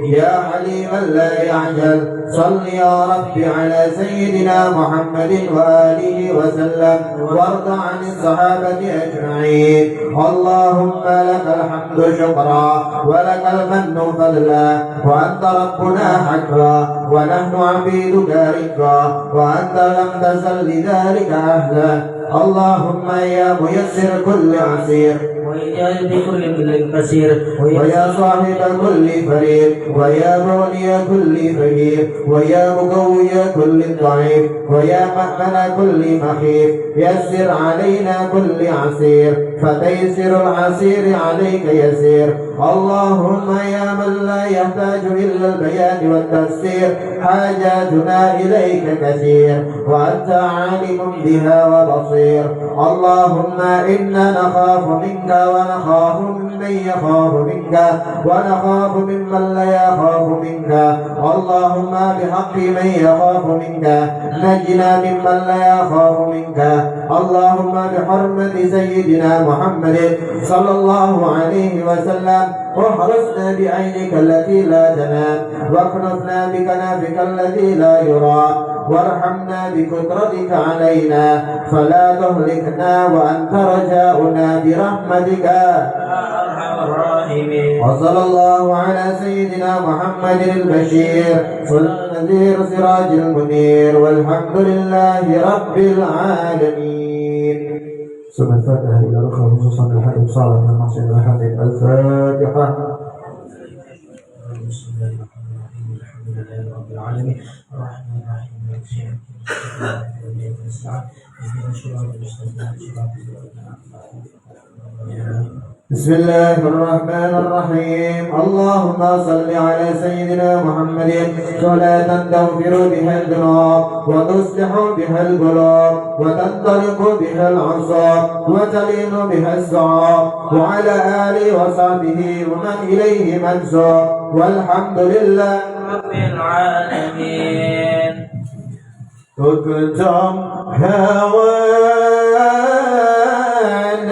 يا حليما لا يعجل صل يا رب على سيدنا محمد وآله وسلم وارض عن الصحابة أجمعين. اللهم لك الحمد شكرا ولك المن فضلا وأنت ربنا حقا ونحن عبيدك رقا وأنت لم تزل لذلك أهلا. اللهم يا ميسر كل عسير وإياك بكل بلد كثير ويا صاحب كل فريق ويا مغني كل فقير ويا مقوي كل ضعيف ويا مأمن كل مخيف يسر علينا كل عسير فتيسر العسير عليك يسير. اللهم يا من لا يحتاج إلا البيان والتفسير حاجاتنا إليك كثير وأنت عالم بها وبصير. اللهم إنا نخاف منك ونخاف ممن يخاف منك ونخاف ممن لا يخاف منك. اللهم بحق من يخاف منك نجنا ممن لا يخاف منك. اللهم بحرمة سيدنا محمد صلى الله عليه وسلم واحرسنا بعينك التي لا تنام واكنفنا بكنافك الذي لا يرى وارحمنا بقدرتك علينا فلا تهلكنا وأنت رجاؤنا برحمتك يا أرحم الراحمين. وصلى الله على سيدنا محمد البشير والنذير سراج المنير والحمد لله رب العالمين. ثم الفاتحة إلى الأخوة خصوصا الحبيب صالح بن محسن الحبيب. الفاتحة. بسم الله الرحمن الرحيم الحمد لله رب العالمين الرحمن الرحيم مالك يوم الدين إياك نستعين اهدنا الصراط المستقيم صراط الذين أنعمت عليهم. بسم الله الرحمن الرحيم. اللهم صل على سيدنا محمد صلاة تغفر بها الذنوب وتصلح بها القلوب وتنطلق بها العصاب وتلين بها الصعاب وعلى آله وصحبه ومن إليه منسوب والحمد لله رب العالمين. تكتم هوانا إن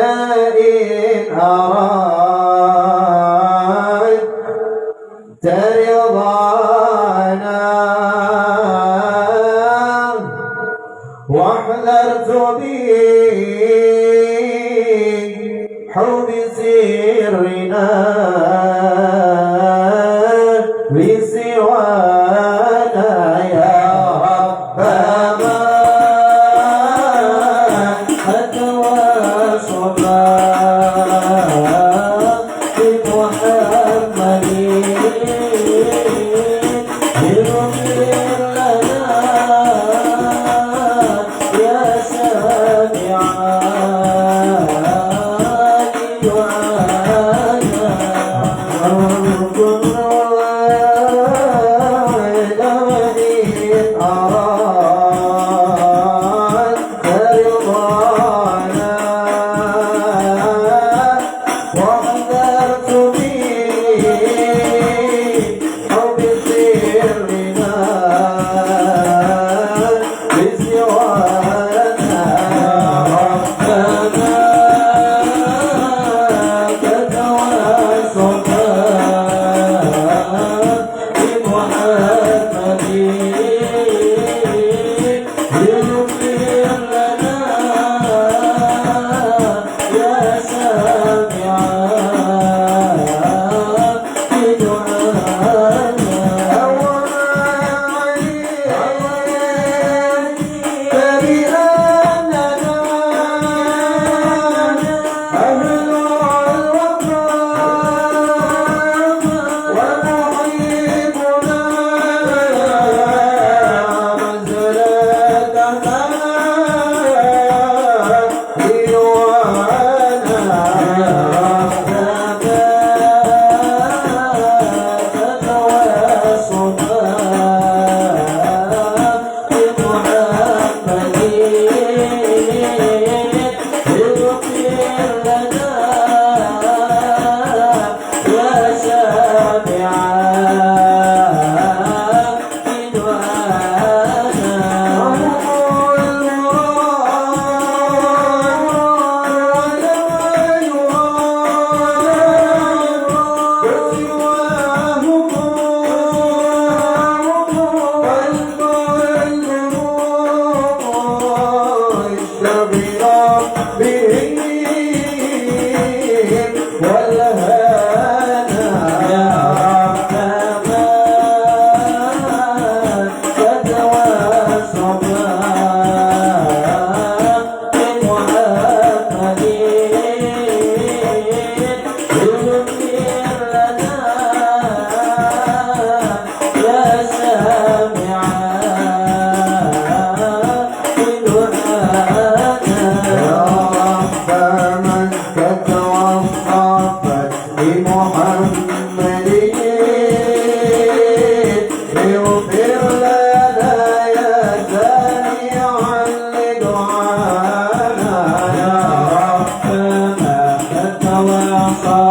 أردت رضانا واحذرت بحب سرنا لسوانا يا ربنا أتواصفا بمحمد يغفر لنا يا سامعا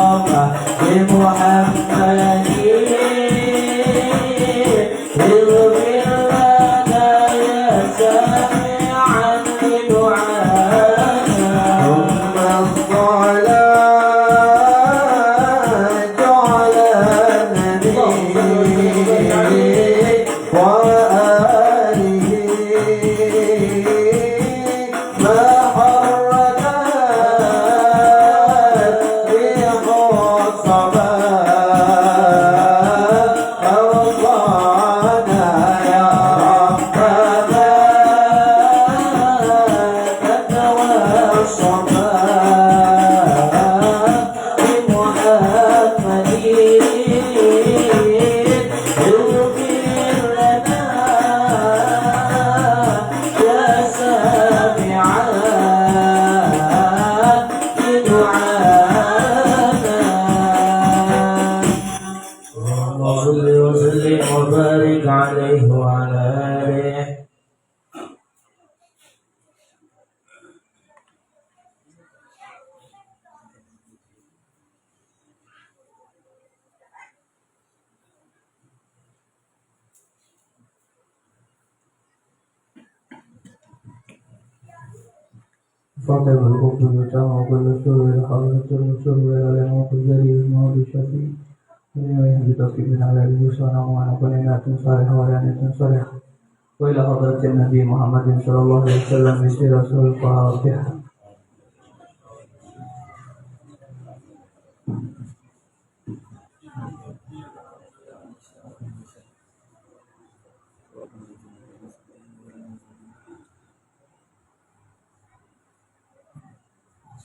المصطفى بمحمد اغفر لنا يا سامعا لدعائنا ثم الصلاة على النبي وآله ما حركت ريح الصباح أوصانا يا ربنا تتوى الصباح بمحمد اغفر لنا يا سامعا لدعانا اللهم صل وسلم وبارك عليه وعلى آله صاحب الحب المتام والرسول والحضرة الرسول والعلم والجليل الموت الشفيع ولما يهدي توفيق على اليسر وعلى كل نعمة صالحة وعلانية صالحة وإلى حضرة النبي محمد صلى الله عليه وسلم بسير رسول الفاتحة.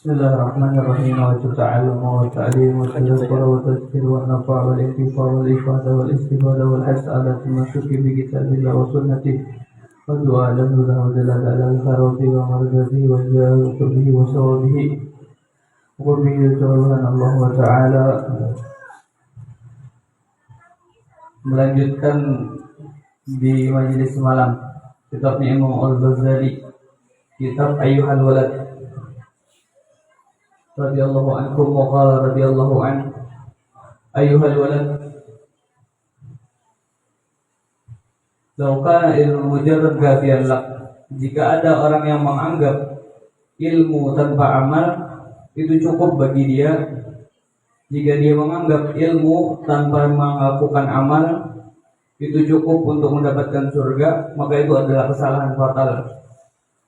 بسم الله الرحمن الرحيم والتعلم والتعليم والتذكر والتذكير والنفع والانتفاع والإفادة والاستفادة والحث على التمسك بكتاب الله وسنته والدعاء له والدلالة على الخيرات ومرضاته والجاه وقربه وثوابه وقربه سبحان الله وتعالى. Melanjutkan di majelis malam kitabnya Imam Al-Ghazali, kitab Ayyuhal Walad radhiyallahu anhu wa qala radhiyallahu an ayyuhal walad law kana ilmu mujarrad ghafiyan lak, jika ada orang yang menganggap ilmu tanpa amal itu cukup bagi dia, jika dia menganggap ilmu tanpa melakukan amal itu cukup untuk mendapatkan surga, maka itu adalah kesalahan fatal.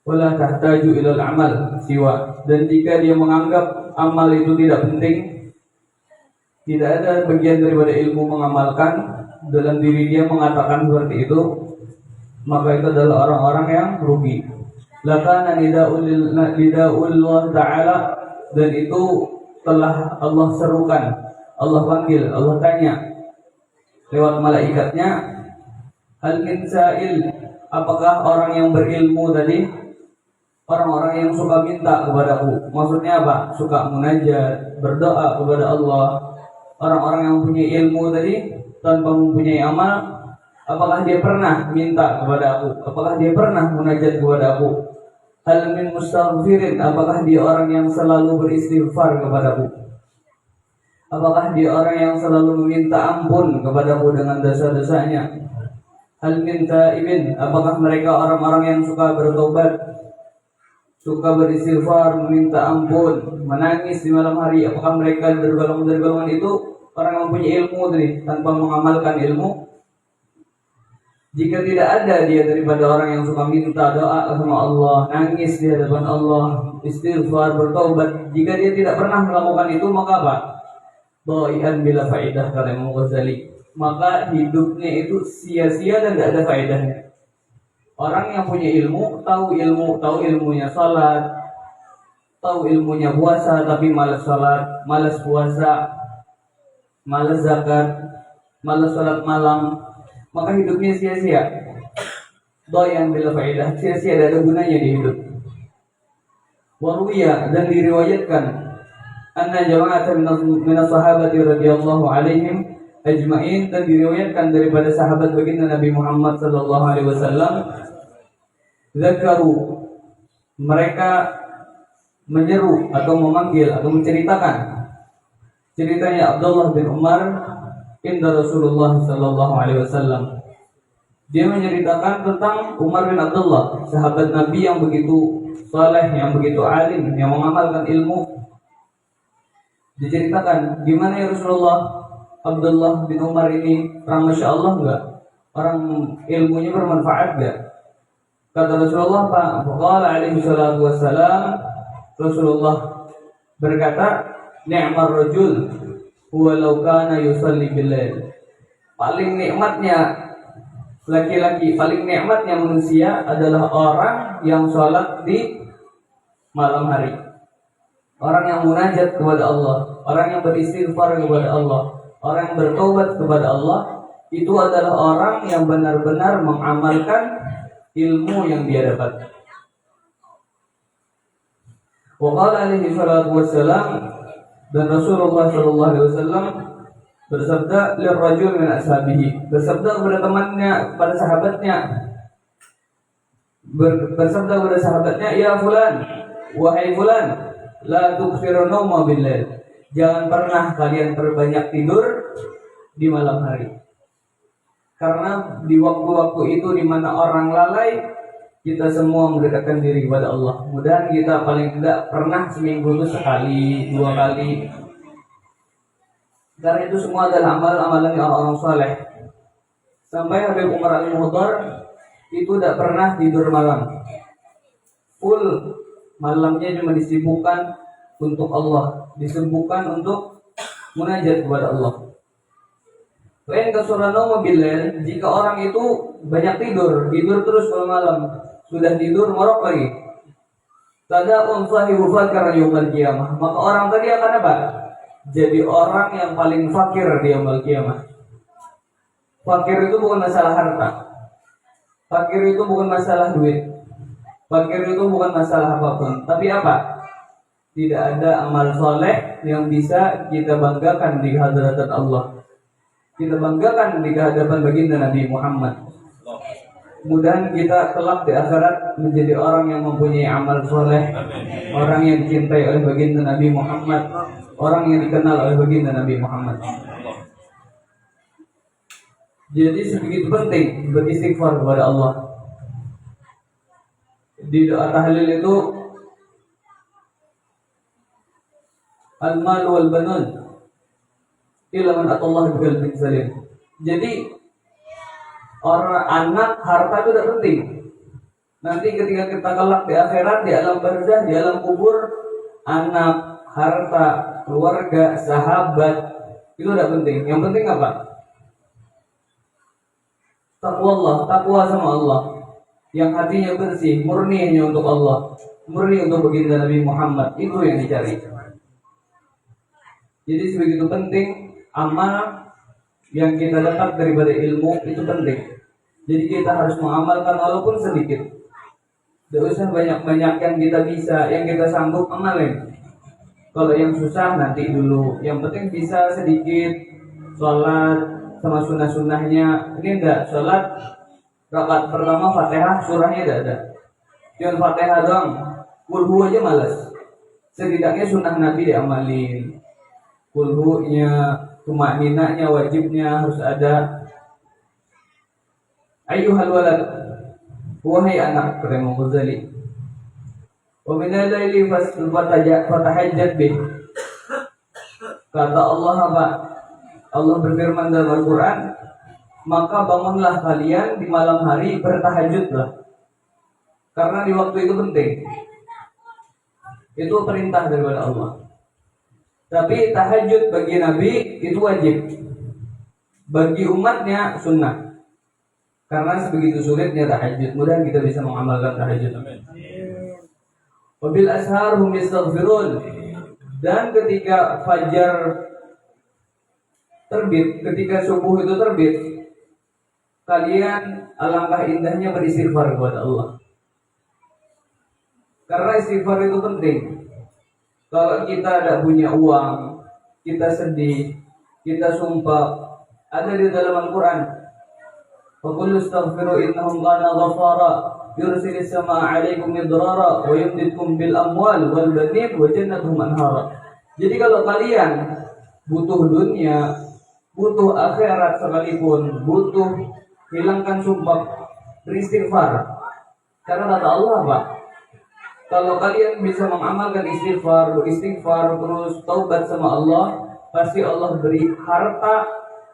Wala tahtaju ilal amal siwa, dan jika dia menganggap amal itu tidak penting, tidak ada bagian daripada ilmu mengamalkan, dalam diri dia mengatakan seperti itu, maka itu adalah orang-orang yang rugi. Lakana nida'ullah ta'ala, dan itu telah Allah serukan, Allah panggil, Allah tanya lewat malaikatnya, hal min sa'il, apakah orang yang berilmu tadi? Orang-orang yang suka minta kepadaku, maksudnya apa? Suka munajat, berdoa kepada Allah. Orang-orang yang punya ilmu tadi tanpa mempunyai amal, apakah dia pernah minta kepada aku? Apakah dia pernah munajat kepada aku? Hal min mustaghfirin, apakah dia orang yang selalu beristighfar kepadaku? Apakah dia orang yang selalu meminta ampun kepadaku dengan dosa-dosanya? Hal min taibin, apakah mereka orang-orang yang suka bertobat, suka beristighfar, meminta ampun, menangis di malam hari? Apakah mereka dari golongan itu orang yang punya ilmu tadi tanpa mengamalkan ilmu? Jika tidak ada dia daripada orang yang suka minta doa sama Allah, nangis di hadapan Allah, istighfar, bertaubat, jika dia tidak pernah melakukan itu, maka apa? Dhai'an bila faedah, kata Imam Ghazali, maka hidupnya itu sia-sia dan tidak ada faedahnya. Orang yang punya ilmu, tahu ilmunya salat, tahu ilmunya puasa, tapi malas salat, malas puasa, malas zakat, malas salat malam, maka hidupnya sia-sia. Dhai'an bila faedah, sia-sia, tidak ada gunanya di hidup. Waruya, dan diriwayatkan, anna jama'atan minas sahabati radhiyallahu alaihim ajma'in, dan diriwayatkan daripada sahabat baginda Nabi Muhammad sallallahu alaihi wasallam, zakaru, mereka menyeru atau memanggil atau menceritakan ceritanya Abdullah bin Umar inda Rasulullah sallallahu alaihi wasallam. Dia menceritakan tentang Umar bin Abdullah, sahabat Nabi yang begitu saleh, yang begitu alim, yang mengamalkan ilmu. Diceritakan, gimana ya Rasulullah, Abdullah bin Umar ini orang Masya Allah enggak? Orang ilmunya bermanfaat enggak? Kata Rasulullah, Faqala alaihi salatu wassalam, Rasulullah berkata, ni'mar rajul huwa law kana yusalli bil-lail. Paling nikmatnya laki-laki, paling nikmatnya manusia adalah orang yang sholat di malam hari. Orang yang munajat kepada Allah, orang yang beristighfar kepada Allah, orang yang bertobat kepada Allah, itu adalah orang yang benar-benar mengamalkan ilmu yang dia dapat. Wa qala alaihi salatu wassalam, dan Rasulullah sallallahu alaihi wasallam bersabda lirrajul min ashabihi, bersabda kepada temannya, kepada sahabatnya, bersabda kepada sahabatnya, ya fulan, wahai fulan, la tuksiru nauma bil-lail, jangan pernah kalian perbanyak tidur di malam hari. Karena di waktu-waktu itu di mana orang lalai, kita semua mendekatkan diri kepada Allah. Mudah-mudahan kita paling tidak pernah seminggu itu sekali, 2 kali. Karena itu semua adalah amalan-amalan orang-orang saleh. Sampai Habib Umar Al-Muhtar itu tidak pernah tidur malam. Full malamnya cuma disibukkan untuk Allah, disibukkan untuk munajat kepada Allah. Lain kasurano mobilen, jika orang itu banyak tidur terus kalau malam, sudah tidur morok lagi. Tada unsahibu fakar yaumil qiyamah, maka orang tadi akan apa? Jadi orang yang paling fakir di yaumil qiyamah. Fakir itu bukan masalah harta. Fakir itu bukan masalah duit. Fakir itu bukan masalah apapun. Tapi apa? Tidak ada amal soleh yang bisa kita banggakan di hadirat Allah. Kita banggakan di hadapan baginda Nabi Muhammad. Mudah-mudahan kita kelak di akhirat menjadi orang yang mempunyai amal soleh, orang yang dicintai oleh baginda Nabi Muhammad, orang yang dikenal oleh baginda Nabi Muhammad. Jadi sebegitu penting beristighfar kepada Allah. Di doa tahlil itu al-mal wal banun illa man atallah biqalbin salim. Jadi orang anak harta itu tidak penting. Nanti ketika kita kelak di akhirat, di alam barzah, di alam kubur, anak, harta, keluarga, sahabat itu tidak penting. Yang penting apa? Takwa Allah, takwa sama Allah. Yang hatinya bersih, murni hanya untuk Allah, murni untuk baginda Nabi Muhammad, itu yang dicari. Jadi sebegitu penting amal yang kita dapat daripada ilmu itu penting. Jadi kita harus mengamalkan walaupun sedikit. Tidak usah banyak-banyak yang kita bisa, yang kita sanggup amalin. Kalau yang susah nanti dulu. Yang penting bisa sedikit. Sholat sama sunnah-sunnahnya. Ini enggak, sholat rakaat pertama Fatihah, surahnya tidak ada. Cuma Fatihah doang. Kulhu aja malas. Setidaknya sunnah Nabi diamalin. Kulhunya, tumakninanya, wajibnya harus ada. Ayyuhal walad, wahai anak, kata Imam Ghazali, wa minal laili fatahajjat bih. Kata Allah apa? Allah berfirman dalam Al-Quran, maka bangunlah kalian di malam hari, bertahajudlah. Karena di waktu itu penting. Itu perintah daripada Allah. Tapi tahajud bagi Nabi itu wajib. Bagi umatnya sunnah. Karena sebegitu sulitnya tahajud. Mudah kita bisa mengamalkan tahajud. Wabil ashar hum yastaghfirun. Dan ketika fajar terbit, ketika subuh itu terbit, kalian alangkah indahnya beristighfar kepada Allah. Karena istighfar itu penting. Kalau kita tidak punya uang, kita sedih, kita sumpah, ada di dalam Al-Quran. Faqul astaghfiru innahum kana ghafara yursilis samaa 'alaikum midrara wa yumdidkum bil amwal wal banin wa jannatuhum anhara. Jadi kalau kalian butuh dunia, butuh akhirat sekalipun, butuh hilangkan sumpah, beristighfar. Karena kata Allah apa? Kalau kalian bisa mengamalkan istighfar, beristighfar, terus taubat sama Allah, pasti Allah beri harta,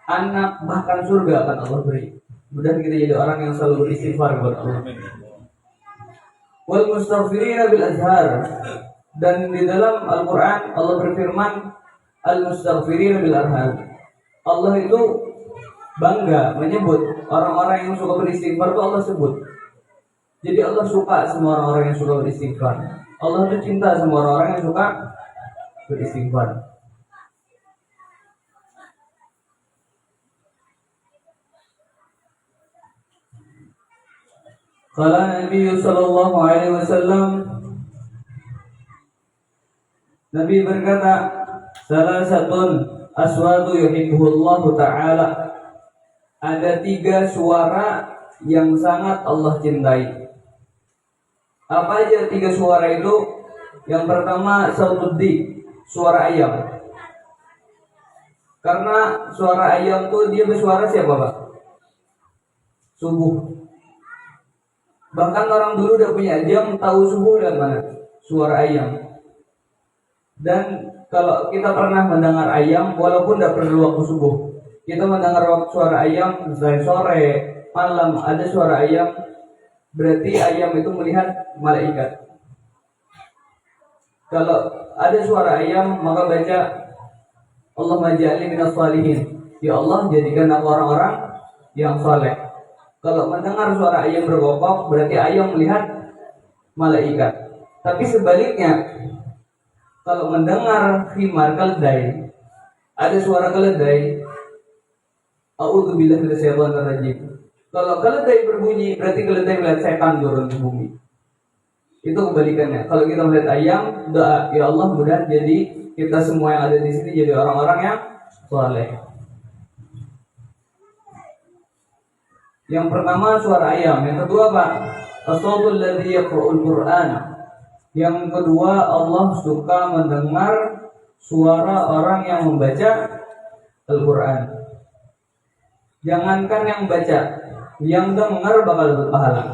anak, bahkan surga akan Allah beri. Mudah kita jadi orang yang selalu beristighfar kepada Allah. Wal mustaghfirina bil azhar. Dan di dalam Al-Quran Allah berfirman, al mustaghfirina bil azhar. Allah itu bangga menyebut orang-orang yang suka beristighfar itu Allah sebut. Jadi Allah suka sama orang-orang yang suka beristighfar. Allah itu cinta sama orang-orang yang suka beristighfar. Qala Nabi sallallahu alaihi wasallam, Nabi berkata, salah satun aswatu yuhibbuhullahu ta'ala. Ada 3 suara yang sangat Allah cintai. Apa aja 3 suara itu? Yang pertama sautuddi, suara ayam. Karena suara ayam tuh dia bersuara siapa Pak? Subuh. Bahkan orang dulu udah punya jam tahu subuh dari mana? Suara ayam. Dan kalau kita pernah mendengar ayam, walaupun tidak perlu waktu subuh, kita mendengar suara ayam sore, malam ada suara ayam, berarti ayam itu melihat malaikat. Kalau ada suara ayam, maka baca Allahumma ja'alni minas shalihin. Ya Allah, jadikan aku orang-orang yang saleh. Kalau mendengar suara ayam berkokok, berarti ayam melihat malaikat. Tapi sebaliknya, kalau mendengar himar keledai, ada suara keledai, a'udzubillahi minasyaitonir rajim. Kalau keledai berbunyi, berarti keledai melihat setan turun ke bumi. Itu kebalikannya. Kalau kita melihat ayam, doa, ya Allah mudah jadi kita semua yang ada di sini jadi orang-orang yang saleh. Yang pertama suara ayam, yang kedua Pak, as-sautul ladzi yaqra'ul Qur'an. Yang kedua, Allah suka mendengar suara orang yang membaca Al-Quran. Jangankan yang baca, yang dengar bakal dapat pahala.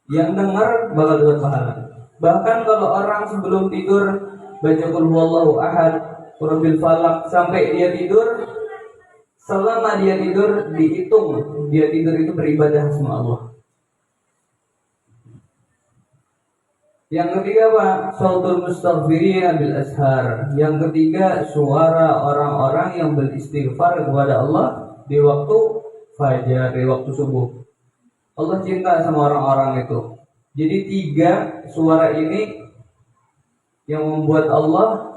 Yang dengar bakal dapat pahala. Bahkan kalau orang sebelum tidur baca qul huwallahu ahad, rabbil falaq sampai dia tidur, selama dia tidur dihitung dia tidur itu beribadah sama Allah. Yang ketiga Pak, sautul mustaghfirina bil ashar. Yang ketiga, suara orang-orang yang beristighfar kepada Allah di waktu fajar, di waktu subuh. Allah cinta sama orang-orang itu. Jadi 3 suara ini yang membuat Allah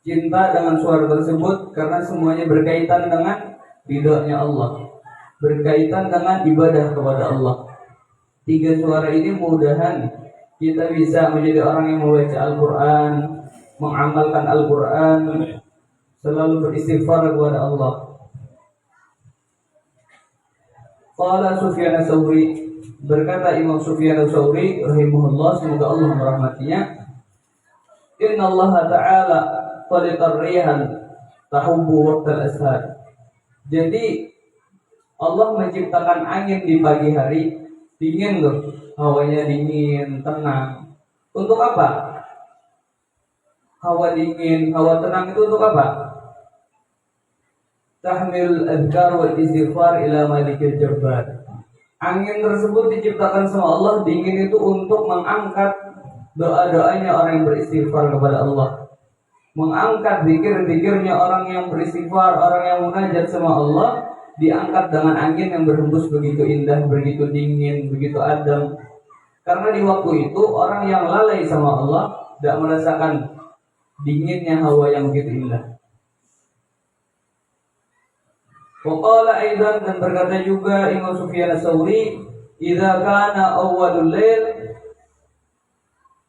cinta dengan suara tersebut, karena semuanya berkaitan dengan ridhonya Allah, berkaitan dengan ibadah kepada Allah. 3 suara ini mudahan kita bisa menjadi orang yang membaca Al-Quran, mengamalkan Al-Quran, selalu beristighfar kepada Allah. Qala Sufyan ats-Tsauri, berkata Imam Sufyan ats-Tsauri rahimahullah, semoga Allah merahmatinya, Inna Allah Ta'ala khaliqar rihan tahubbu waqtal ashar. Jadi Allah menciptakan angin di pagi hari, dingin loh, hawanya dingin, tenang. Untuk apa? Hawa dingin, hawa tenang itu untuk apa? Tahmil adhkar wal istighfar ila malikil jabbar. Angin tersebut diciptakan sama Allah, dingin itu untuk mengangkat doa-doanya orang yang beristighfar kepada Allah, mengangkat zikir-zikirnya orang yang beristighfar, orang yang munajat sama Allah, diangkat dengan angin yang berhembus begitu indah, begitu dingin, begitu adem. Karena di waktu itu orang yang lalai sama Allah tidak merasakan dinginnya hawa yang begitu indah. Waqala aidan, dan berkata juga Imam Sufyan ats-Tsauri, idza kana awwalul lail,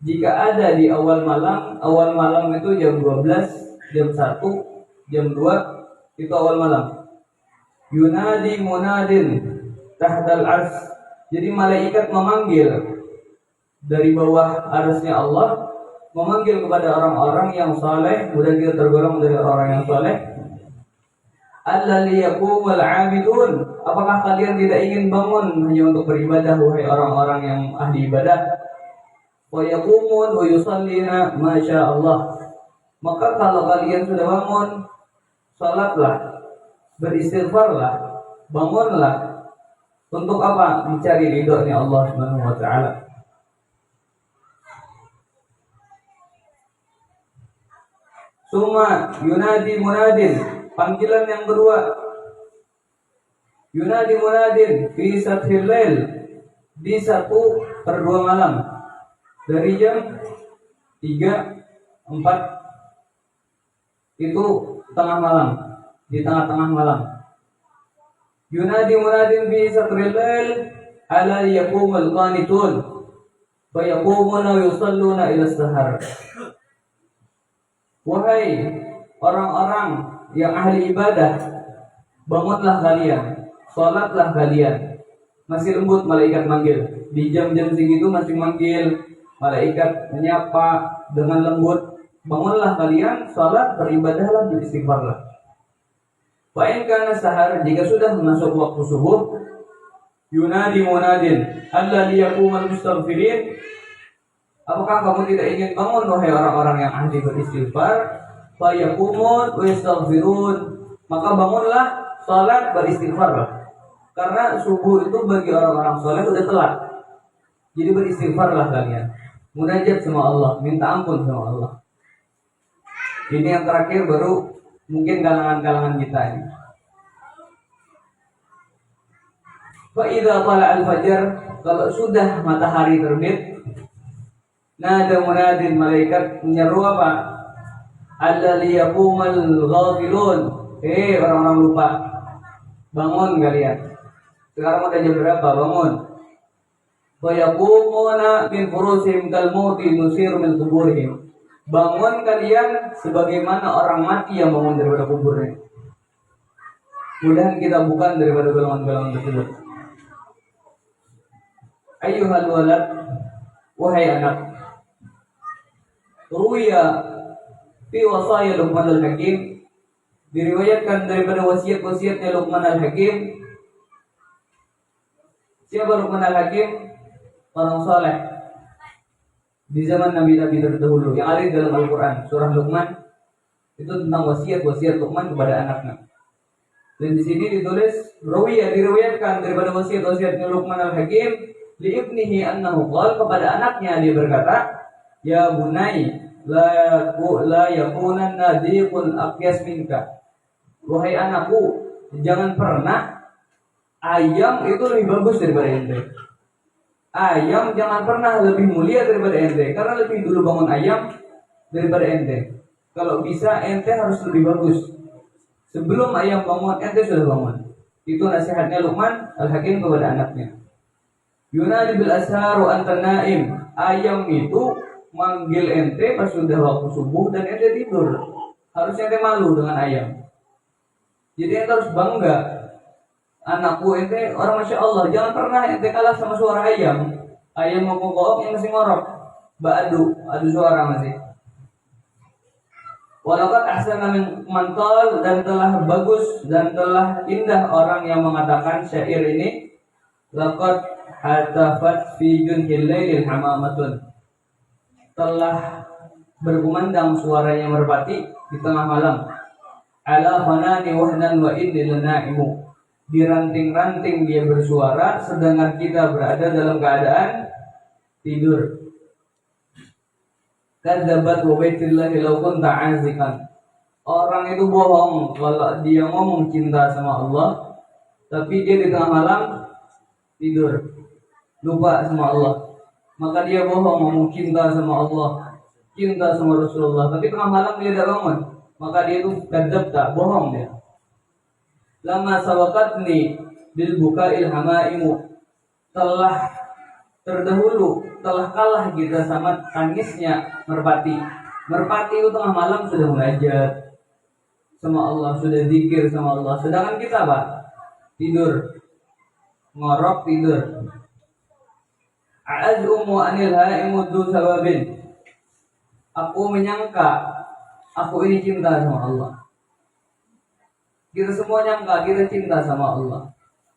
jika ada di awal malam itu jam 12, jam 1, jam 2, itu awal malam. Yunadi munadin tahtal ars. Jadi malaikat memanggil dari bawah arsy Allah, memanggil kepada orang-orang yang saleh, kemudian kita tergolong dari orang yang saleh. Allali yaqumul 'abidun, apakah kalian tidak ingin bangun hanya untuk beribadah wahai orang-orang yang ahli ibadah? Wa yaqumun wa yusallina ma Allah. Maka kalau kalian sudah bangun, salatlah, beristighfarlah, bangunlah. Untuk apa? Mencari ridhonya Allah Subhanahu wa taala. Suma yunadi munadin, panggilan yang kedua. Yunadi munadin fi sathil lail, di 1/2 malam. Dari jam 3, 4 itu tengah malam, di tengah-tengah malam. Yunadi munadin fi sathil lail ala yaqumul qanitun fa yaqumuna yusalluna ila sahar. Wahai orang-orang yang ahli ibadah, bangunlah kalian, salatlah kalian. Masih lembut malaikat manggil. Di jam-jam segitu masih manggil, malaikat menyapa dengan lembut. Bangunlah kalian, salat, beribadahlah, beristighfarlah. Wa in kana sahar, jika sudah masuk waktu subuh, yunadi munadin alla liyaqumal mustaghfirin. Apakah kamu tidak ingin bangun wahai orang-orang yang ahli beristighfar? Fa yaqumun wa yastaghfirun. Maka bangunlah, salat, beristighfarlah. Karena subuh itu bagi orang-orang saleh sudah telat. Jadi beristighfarlah kalian. Munajat sama Allah, minta ampun sama Allah. Ini yang terakhir baru mungkin kalangan-kalangan kita ini. Fa idza tala'al fajar, kalau sudah matahari terbit, nada munadin, malaikat menyeru apa? Alla liyaqumal ghafilun. Orang-orang lupa. Bangun kalian. Sekarang udah jam berapa? Bangun. Wa yaqumuna min furusihim kal mauti nusir min quburihim. Bangun kalian sebagaimana orang mati yang bangun daripada kuburnya. Mudah-mudahan kita bukan daripada golongan-golongan tersebut. Ayyuhal walad, wahai anak. Ruya fi wasaya Luqman al-Hakim, diriwayatkan daripada wasiat-wasiatnya Luqman al-Hakim. Siapa Luqman al-Hakim? Orang saleh di zaman nabi-nabi terdahulu yang ada di dalam Al-Quran. Surah Luqman itu tentang wasiat-wasiat Luqman kepada anaknya. Dan di sini ditulis ruwiya, diriwayatkan daripada wasiat-wasiatnya Luqman al-Hakim li ibnihi annahu qala, kepada anaknya dia berkata, ya bunai la yakunanna diqul aqyas minka. Wahai anakku, jangan pernah ayam itu lebih bagus daripada ente. Ayam jangan pernah lebih mulia daripada ente, karena lebih dulu bangun ayam daripada ente. Kalau bisa ente harus lebih bagus. Sebelum ayam bangun, ente sudah bangun. Itu nasihatnya Luqman al-Hakim kepada anaknya. Yunadi bil ashar wa anta naim. Ayam itu manggil ente pas sudah waktu subuh dan ente tidur. Harusnya ente malu dengan ayam. Jadi ente harus bangga. Anakku ente orang masya Allah, jangan pernah ente kalah sama suara ayam. Ayam mau kokok yang masih ngorok, adu suara masih. Walakat ahsana min mantal, dan telah bagus dan telah indah orang yang mengatakan syair ini. Laqad hatafat fi junhil lailil hamamatun, telah berkumandang suaranya merpati di tengah malam. Ala fanani wahnan wa inni lanaimu, di ranting-ranting dia bersuara sedangkan kita berada dalam keadaan tidur. Kadzabat wa baitillahi law kunta azikan, orang itu bohong kalau dia ngomong cinta sama Allah tapi dia di tengah malam tidur, lupa sama Allah. Maka dia bohong ngomong cinta sama Allah, cinta sama Rasulullah, tapi tengah malam dia tidak bangun. Maka dia itu kadzab, tak bohong dia. Lama sawakatni bil bukail hamaimu, telah terdahulu, telah kalah kita sama tangisnya merpati. Merpati itu tengah malam sudah munajat sama Allah, sudah zikir sama Allah. Sedangkan kita Pak, tidur, ngorok tidur. A'azumu anil haimu du sababin, aku menyangka aku ini cinta sama Allah. Kita semua nyangka kita cinta sama Allah.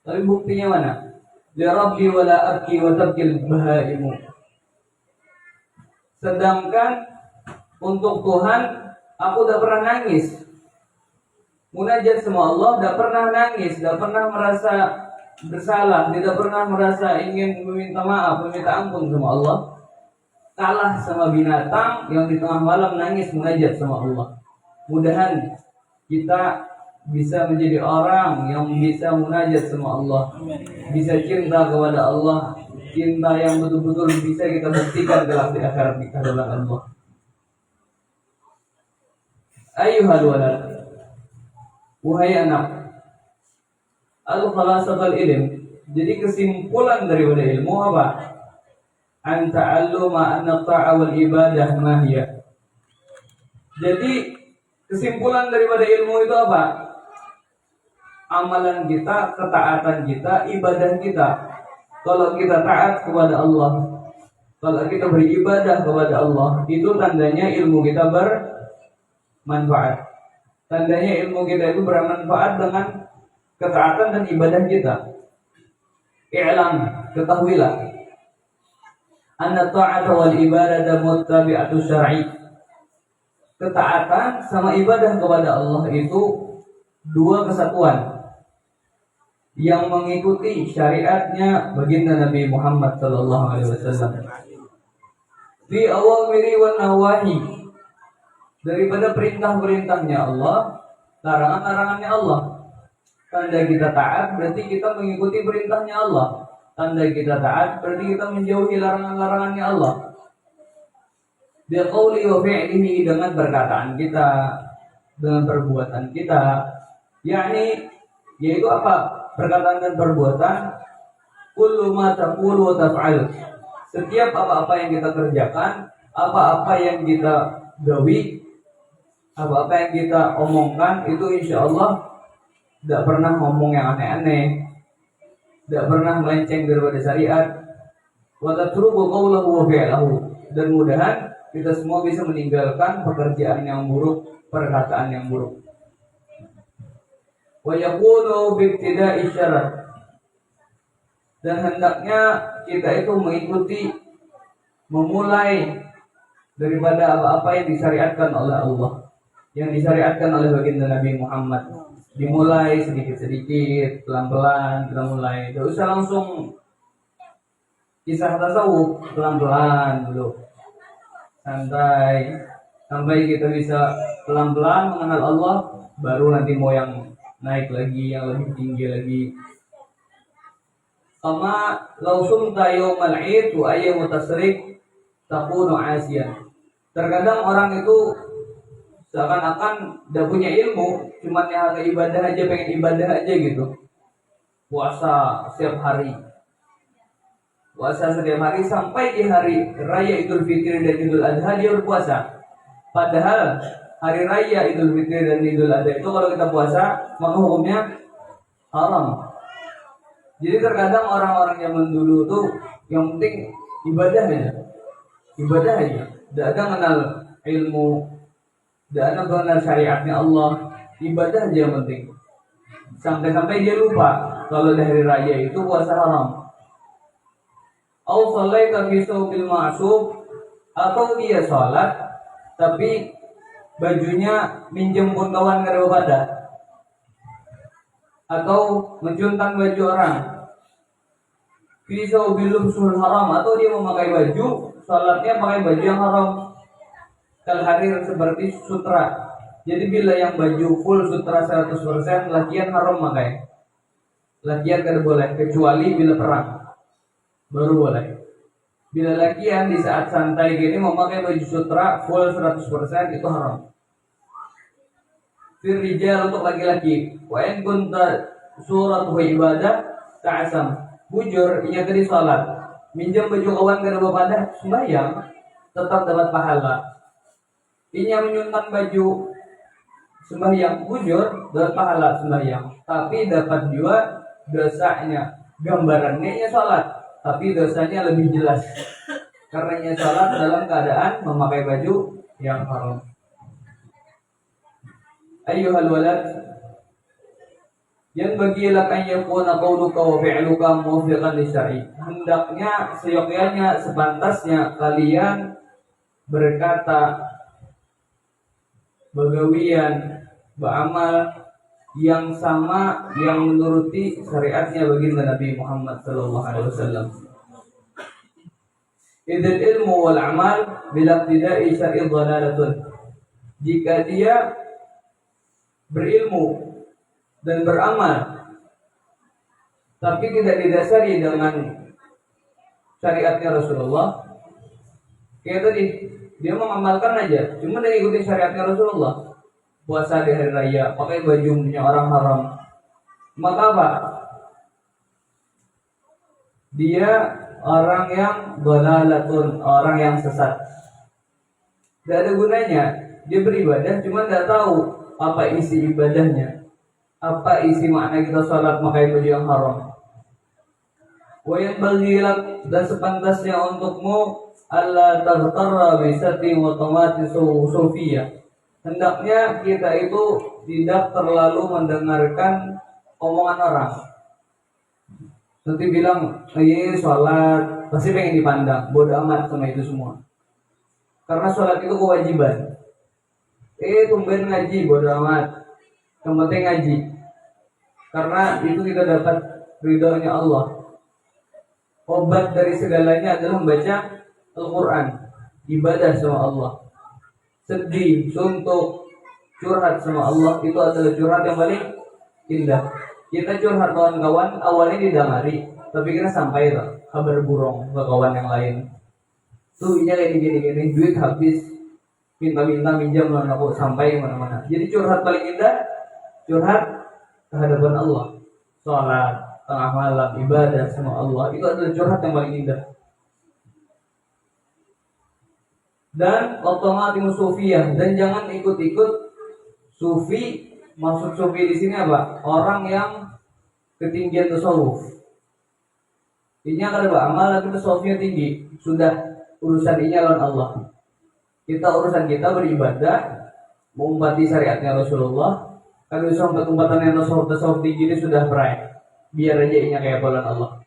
Tapi buktinya mana? Ya Rabbi wala abki wa tabkil bahaimu. Sedangkan untuk Tuhan aku tidak pernah nangis. Munajat sama Allah tidak pernah nangis, tidak pernah merasa bersalah, tidak pernah merasa ingin meminta maaf, meminta ampun sama Allah. Kalah sama binatang yang di tengah malam nangis munajat sama Allah. Mudahan kita bisa menjadi orang yang bisa munajat sama Allah, bisa cinta kepada Allah, cinta yang betul-betul bisa kita buktikan kelak di akhirat di hadapan Allah. Ayyuhal walad, wahai anak, al-khalasatul ilm. Jadi kesimpulan daripada ilmu apa? An ta'alluma anna ta'a wal ibadah ma hiya. Jadi kesimpulan daripada ilmu itu apa? Amalan kita, ketaatan kita, ibadah kita. Kalau kita taat kepada Allah, kalau kita beribadah kepada Allah, itu tandanya ilmu kita bermanfaat. Tandanya ilmu kita itu bermanfaat dengan ketaatan dan ibadah kita. I'lam, ketahuilah, anna ta'ata wal ibadah muttabi'atu syar'i. Ketaatan sama ibadah kepada Allah itu dua kesatuan yang mengikuti syariatnya baginda Nabi Muhammad sallallahu alaihi wasallam. Fi awamiri wa nawahi, daripada perintah-perintahnya Allah, larangan-larangannya Allah. Tanda kita taat berarti kita mengikuti perintahnya Allah. Tanda kita taat berarti kita menjauhi larangan-larangannya Allah. Biqauli wa fi'lihi, dengan perkataan kita, dengan perbuatan kita. Yaitu apa? Perkataan dan perbuatan. Kullu ma taqulu wa taf'al. Setiap apa-apa yang kita kerjakan, apa-apa yang kita gawi, apa-apa yang kita omongkan, itu insya Allah tidak pernah ngomong yang aneh-aneh, tidak pernah melenceng daripada syariat. Wa tatruku qawlahu wa fi'lahu. Dan mudahan kita semua bisa meninggalkan pekerjaan yang buruk, perkataan yang buruk. Wa yakunu bi ibtida'i syar'a. Dan hendaknya kita itu mengikuti, memulai daripada apa-apa yang disyariatkan oleh Allah, yang disyariatkan oleh baginda Nabi Muhammad. Dimulai sedikit-sedikit, pelan-pelan kita mulai. Tidak usah langsung kisah tasawuf, pelan-pelan dulu, santai, sampai kita bisa pelan-pelan mengenal Allah, baru nanti mau yang naik lagi, yang lebih tinggi lagi. Kama law sumta yawmal 'id wa ayyamu tasrik takunu 'asiyan. Terkadang orang itu seakan-akan tidak punya ilmu, cuman yang ada ibadah aja, pengen ibadah aja gitu. Puasa setiap hari, sampai di hari raya Idul Fitri dan Idul Adha dia berpuasa. Padahal hari raya Idul Fitri dan Idul Adha itu kalau kita puasa, maka hukumnya haram. Jadi terkadang orang-orang zaman dulu tuh yang penting ibadah aja, tidak ada mengenal ilmu, tidak ada mengenal syariatnya Allah, ibadah aja yang penting. Sampai-sampai dia lupa kalau di hari raya itu puasa haram. Au shallaita fi sawbil ma'sub, atau dia salat tapi bajunya minjem pun kawan kada pada, atau mencuntang baju orang. Fi sawbil lubsul haram, atau dia memakai baju, salatnya pakai baju yang haram. Kal harir, seperti sutra. Jadi bila yang baju full sutra 100%, lakian haram pakai. Lakian kada boleh, kecuali bila perang baru boleh. Bila lakian di saat santai gini memakai baju sutra full 100%, itu haram. Fir rijal, untuk laki-laki. Wa in kunta suratuhu ibadah ta'asam. Bujur inya tadi salat, minjam baju kawan kada pada sembahyang, tetap dapat pahala. Inya menyuntang baju sembahyang, bujur dapat pahala sembahyang, tapi dapat juga dosanya. Gambarannya inya salat, tapi dosanya lebih jelas karena inya salat dalam keadaan memakai baju yang haram. Ayyuhal walad, yang bagilah an yakuna qawluka wa fi'luka muwaffiqan lisyar'i. Hendaknya seyogyanya sepantasnya kalian berkata, bagawian, beramal yang sama, yang menuruti syariatnya baginda Nabi Muhammad sallallahu alaihi wasallam. Idzal ilmu wal amal bila ibtida'i syar'i dhalalatun. Jika dia berilmu dan beramal tapi tidak didasari dengan syariatnya Rasulullah, kayak tadi dia mengamalkan aja, cuma dia ikutin syariatnya Rasulullah, puasa di hari raya, pakai baju punya orang haram, maka apa? Dia orang yang dhalalatun, orang yang sesat. Tidak ada gunanya dia beribadah, cuma tidak tahu apa isi ibadahnya, apa isi makna kita sholat pakai baju yang haram. Wa yang bagilah, dan sepantasnya untukmu Allah taghtarra bisati wa tamati sufiyah. Hendaknya kita itu tidak terlalu mendengarkan omongan orang. Nanti bilang, sholat pasti pengen dipandang, bodoh amat sama itu semua. Karena sholat itu kewajiban. Tumben ngaji, bodoh amat. Yang penting ngaji. Karena itu kita dapat ridhonya Allah. Obat dari segalanya adalah membaca Al-Quran, ibadah sama Allah. Sedih, suntuk, curhat sama Allah, itu adalah curhat yang paling indah. Kita curhat kawan-kawan, awalnya didengari, tapi kita sampai kabar burung ke kawan yang lain. Tuh ini gini, duit habis, minta minjam lawan aku, sampai mana-mana. Jadi curhat paling indah, curhat ke hadapan Allah. Sholat, tengah malam, ibadah sama Allah, itu adalah curhat yang paling indah. Dan otomatis sufiyah, dan jangan ikut-ikut sufi. Maksud sufi di sini apa? Orang yang ketinggian tasawuf. Ini akan beramal tapi tasawufnya tinggi. Sudah urusan ini lawan Allah. Kita urusan kita beribadah, mengumpati syariatnya Rasulullah. Kalau umpatan yang tasawuf tinggi ini sudah peraih. Biar aja ini kayak bulan Allah.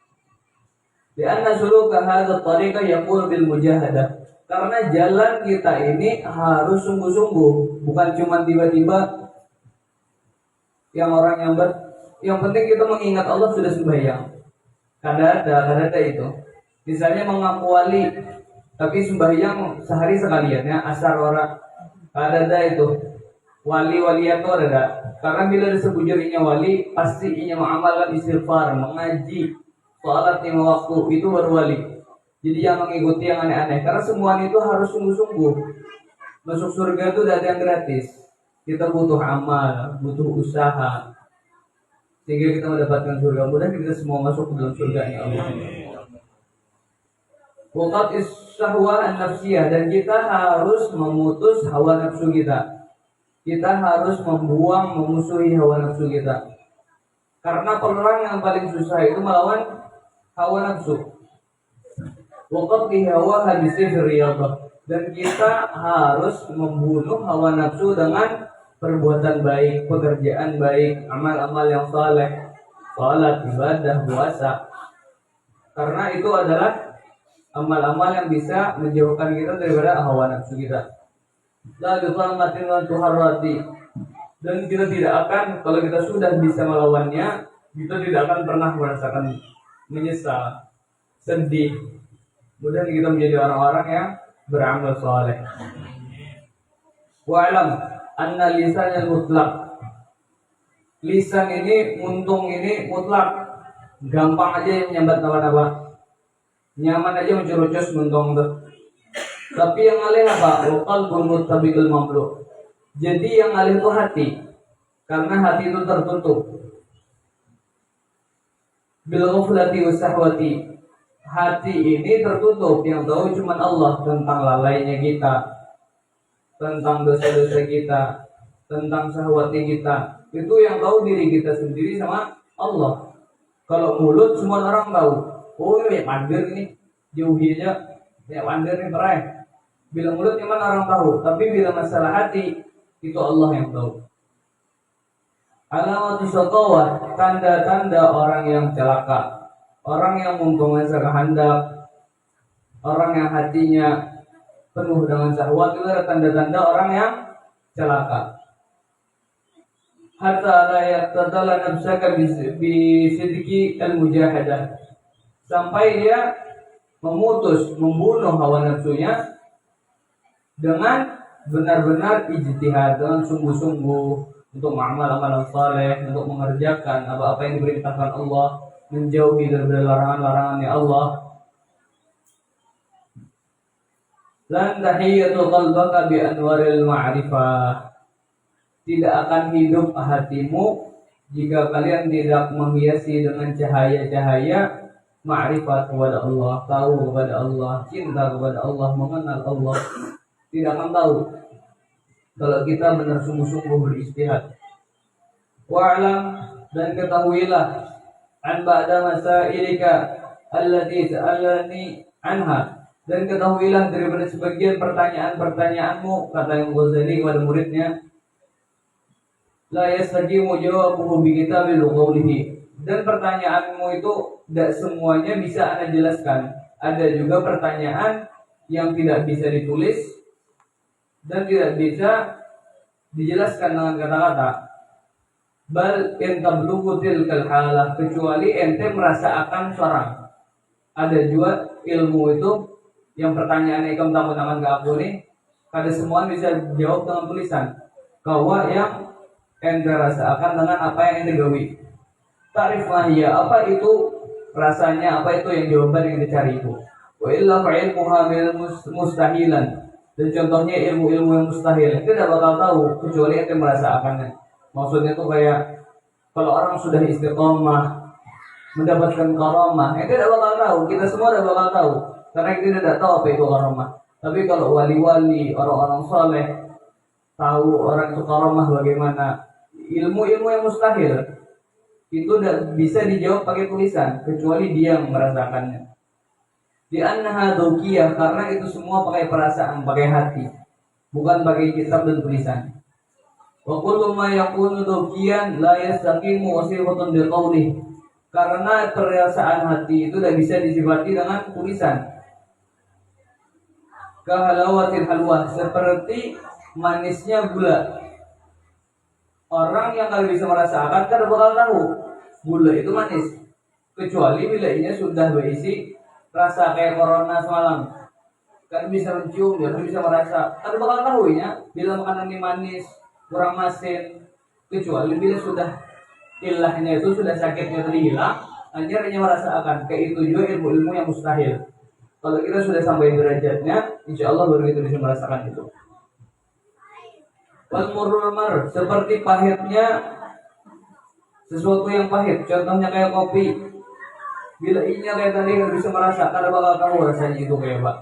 Di anna suluka hadzal tariqa yaqul bil mujahadah. Karena jalan kita ini harus sungguh-sungguh, bukan cuma tiba-tiba yang orang yang penting kita mengingat Allah sudah sembahyang. Kadang-kadang itu. Misalnya mengaku wali, tapi sembahyang sehari sekalian ya, asar orang. Kadang-kadang itu wali-walian itu ada. Karena bila disebut jadinya wali, pasti ia mengamalkan istighfar, mengaji, sholat 5 waktu, itu baru wali. Jadi yang mengikuti yang aneh-aneh. Karena semua itu harus sungguh-sungguh. Masuk surga itu tidak ada yang gratis. Kita butuh amal, butuh usaha, sehingga kita mendapatkan surga. Mudah kita semua masuk ke dalam surga ya Allah. Waqat is-syahwa an-nafsiyah, dan kita harus memutus hawa nafsu kita. Kita harus memusuhi hawa nafsu kita. Karena perang yang paling susah itu melawan hawa nafsu. Waqat hawa hadisnya riyadhah, dan kita harus membunuh hawa nafsu dengan perbuatan baik, pekerjaan baik, amal-amal yang saleh, salat, ibadah, puasa. Karena itu adalah amal-amal yang bisa menjauhkan kita daripada hawa nafsu kita. La yuqamatin wa tuharrati. Dan kita tidak akan, kalau kita sudah bisa melawannya, kita tidak akan pernah merasakan menyesal, sedih. Mudah kita menjadi orang-orang yang beramal saleh. Wa'lam anna lisan mutlak. Lisan ini, muntung ini mutlak. Gampang aja yang nyambat apa-apa. Nyaman aja mencurus muntung tuh. Tapi yang alih apa? Qalbun muttabiqul mamlu. Jadi yang alih itu hati. Karena hati itu tertutup. Bil ghaflati wasahwati. Hati ini tertutup, yang tahu cuma Allah tentang lalainya kita, tentang dosa-dosa kita, tentang syahwatnya kita. Itu yang tahu diri kita sendiri sama Allah. Kalau mulut semua orang tahu. Oh ini pander ini, jauhi aja. Ya pander ini perai. Bila mulut iman orang tahu, tapi bila masalah hati itu Allah yang tahu. Alamatu syaqawah, tanda-tanda orang yang celaka, orang yang mempengaruhi kehendak, orang yang hatinya penuh dengan syahwat, itu adalah tanda-tanda orang yang celaka. Hatta la yaqtadala nafsaka bisidqi al-mujahadah, sampai dia membunuh hawa nafsunya dengan benar-benar ijtihad, dengan sungguh-sungguh untuk mengamal amalan saleh, untuk mengerjakan apa-apa yang diperintahkan Allah, menjauhi dari larangan-larangannya Allah. Lan tahiyatu qalbaka bi anwaril ma'rifah, tidak akan hidup hatimu jika kalian tidak menghiasi dengan cahaya-cahaya ma'rifat kepada Allah, tahu kepada Allah, cinta kepada Allah, mengenal Allah. Tidak akan tahu kalau kita benar sungguh-sungguh beristihad. Wa'lam, dan ketahuilah, an ba'da masailika allati sa'alani anha, dan ketahuilah daripada sebagian pertanyaan-pertanyaanmu, kata Imam Ghazali kepada muridnya, la yastajimu jawabuhu bi kitabil qawlihi, dan pertanyaanmu itu tidak semuanya bisa Anda jelaskan. Ada juga pertanyaan yang tidak bisa ditulis dan tidak bisa dijelaskan dengan kata-kata. Bal in tablughu tilkal halah, kecuali ente merasa akan seorang. Ada juga ilmu itu yang pertanyaannya ikam takut akan ke aku nih, kada semua bisa jawab dengan tulisan. Kawa yang ente rasakan dengan apa yang ente gawi. Ta'rif mahiyya, apa itu rasanya, apa itu yang jawaban yang dicari itu. Wa illa fa'ilmuha mustahilan, dan contohnya ilmu-ilmu yang mustahil itu tidak bakal tahu kecuali ente merasakannya. Maksudnya tuh kayak kalau orang sudah istiqomah mendapatkan karamah, ente tidak bakal tahu. Kita semua tidak bakal tahu karena kita tidak tahu apa itu karamah. Tapi kalau wali-wali, orang-orang soleh tahu orang itu karamah bagaimana. Ilmu-ilmu yang mustahil itu tidak bisa dijawab pakai tulisan kecuali dia yang merasakannya. Di annaha dzauqiyah, karena itu semua pakai perasaan, pakai hati, bukan pakai kitab dan tulisan. Wa kullu ma yakunu dzauqiyan la yastaqimu wasifatun biqaulih, karena perasaan hati itu tidak bisa disifati dengan tulisan. Kahalawatil halwa, seperti manisnya gula. Orang yang kalau bisa merasakan kan bakal tahu gula itu manis, kecuali bila ini sudah berisi rasa kayak corona semalam, kan bisa mencium, dia bisa merasa, kan bakal tahu ya bila makanan ini manis, kurang masin, kecuali bila sudah ilahnya itu sudah sakitnya terhilang, akhirnya merasakan. Kayak itu juga ilmu-ilmu yang mustahil. Kalau kita sudah sampai derajatnya, insya Allah baru kita bisa merasakan itu. Wal murrul mar, seperti pahitnya sesuatu yang pahit, contohnya kayak kopi. Bila inya kayak tadi nggak bisa merasakan, bakal tahu rasanya itu kayak apa.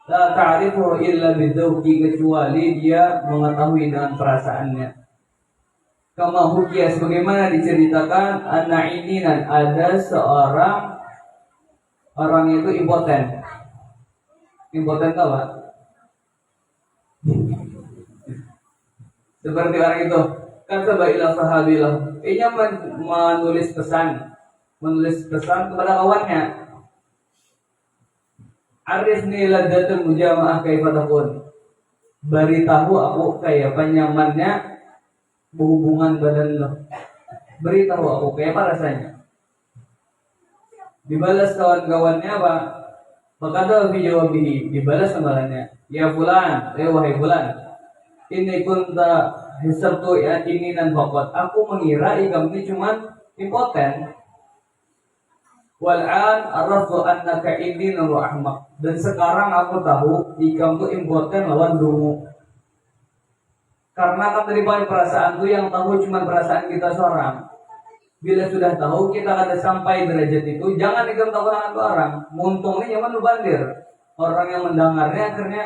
La ta'rifu illa bidzauqi, kecuali dia mengetahui dengan perasaannya. Kama hukia, sebagaimana diceritakan, anna ini dan ada seorang orang itu impoten. Impoten tahu Pak? Seperti orang itu, kata ila sahabilah, ia menulis pesan kepada kawannya. Arifni ladzatul mujamaah kaifa takun. Beritahu aku kayak apa nyamannya berhubungan badan lo. Beritahu aku kayak apa rasanya. Dibalas kawan-kawannya apa? Maka fi jawabihi, dibalas kembalinya. Ya fulan, wahai fulan. Ini kunta hisabtu ya ini dan faqat. Aku mengira ikam ini cuman impoten. Wal'an araftu annaka ini wa ahmaq. Dan sekarang aku tahu ikam itu impoten lawan dungu. Karena kan daripada perasaan itu yang tahu cuma perasaan kita seorang. Bila sudah tahu kita akan sampai derajat itu, jangan ikam tahu dengan orang. Muntungnya jangan lu bandir. Orang yang mendengarnya akhirnya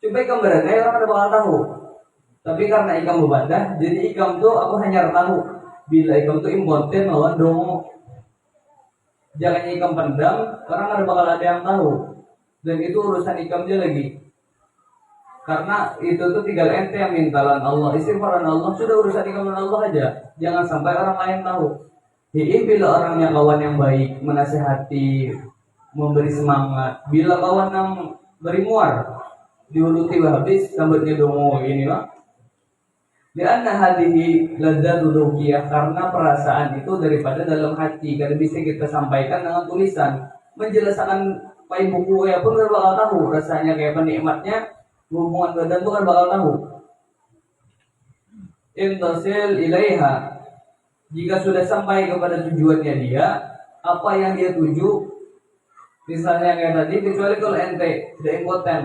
coba ikam berada, orang ada bakal tahu. Tapi karena ikam bebadah, jadi ikam tuh aku hanya tahu. Bila ikam tuh impoten lawan dongo. Jangan ikam pendam, karena ada bakal ada yang tahu. Dan itu urusan ikam dia lagi. Karena itu tuh tinggal ente yang mintalan Allah, istighfaran Allah, sudah urusan dengan Allah aja. Jangan sampai orang lain tahu. Bila orangnya kawan yang baik, menasehati, memberi semangat. Bila kawan yang beri muar, diuluti habis, sambatnya dongo ini lah. Karena hadihi ladzatu dzauqiyah, karena perasaan itu daripada dalam hati. Karena bisa kita sampaikan dengan tulisan. Menjelaskan pakai buku ya pun bakal tahu rasanya kayak penikmatnya. Hubungan badan itu kan bakal tahu. Intasil ilaiha, jika sudah sampai kepada tujuannya dia, apa yang dia tuju, misalnya kayak tadi, kecuali kalau ente tidak impoten,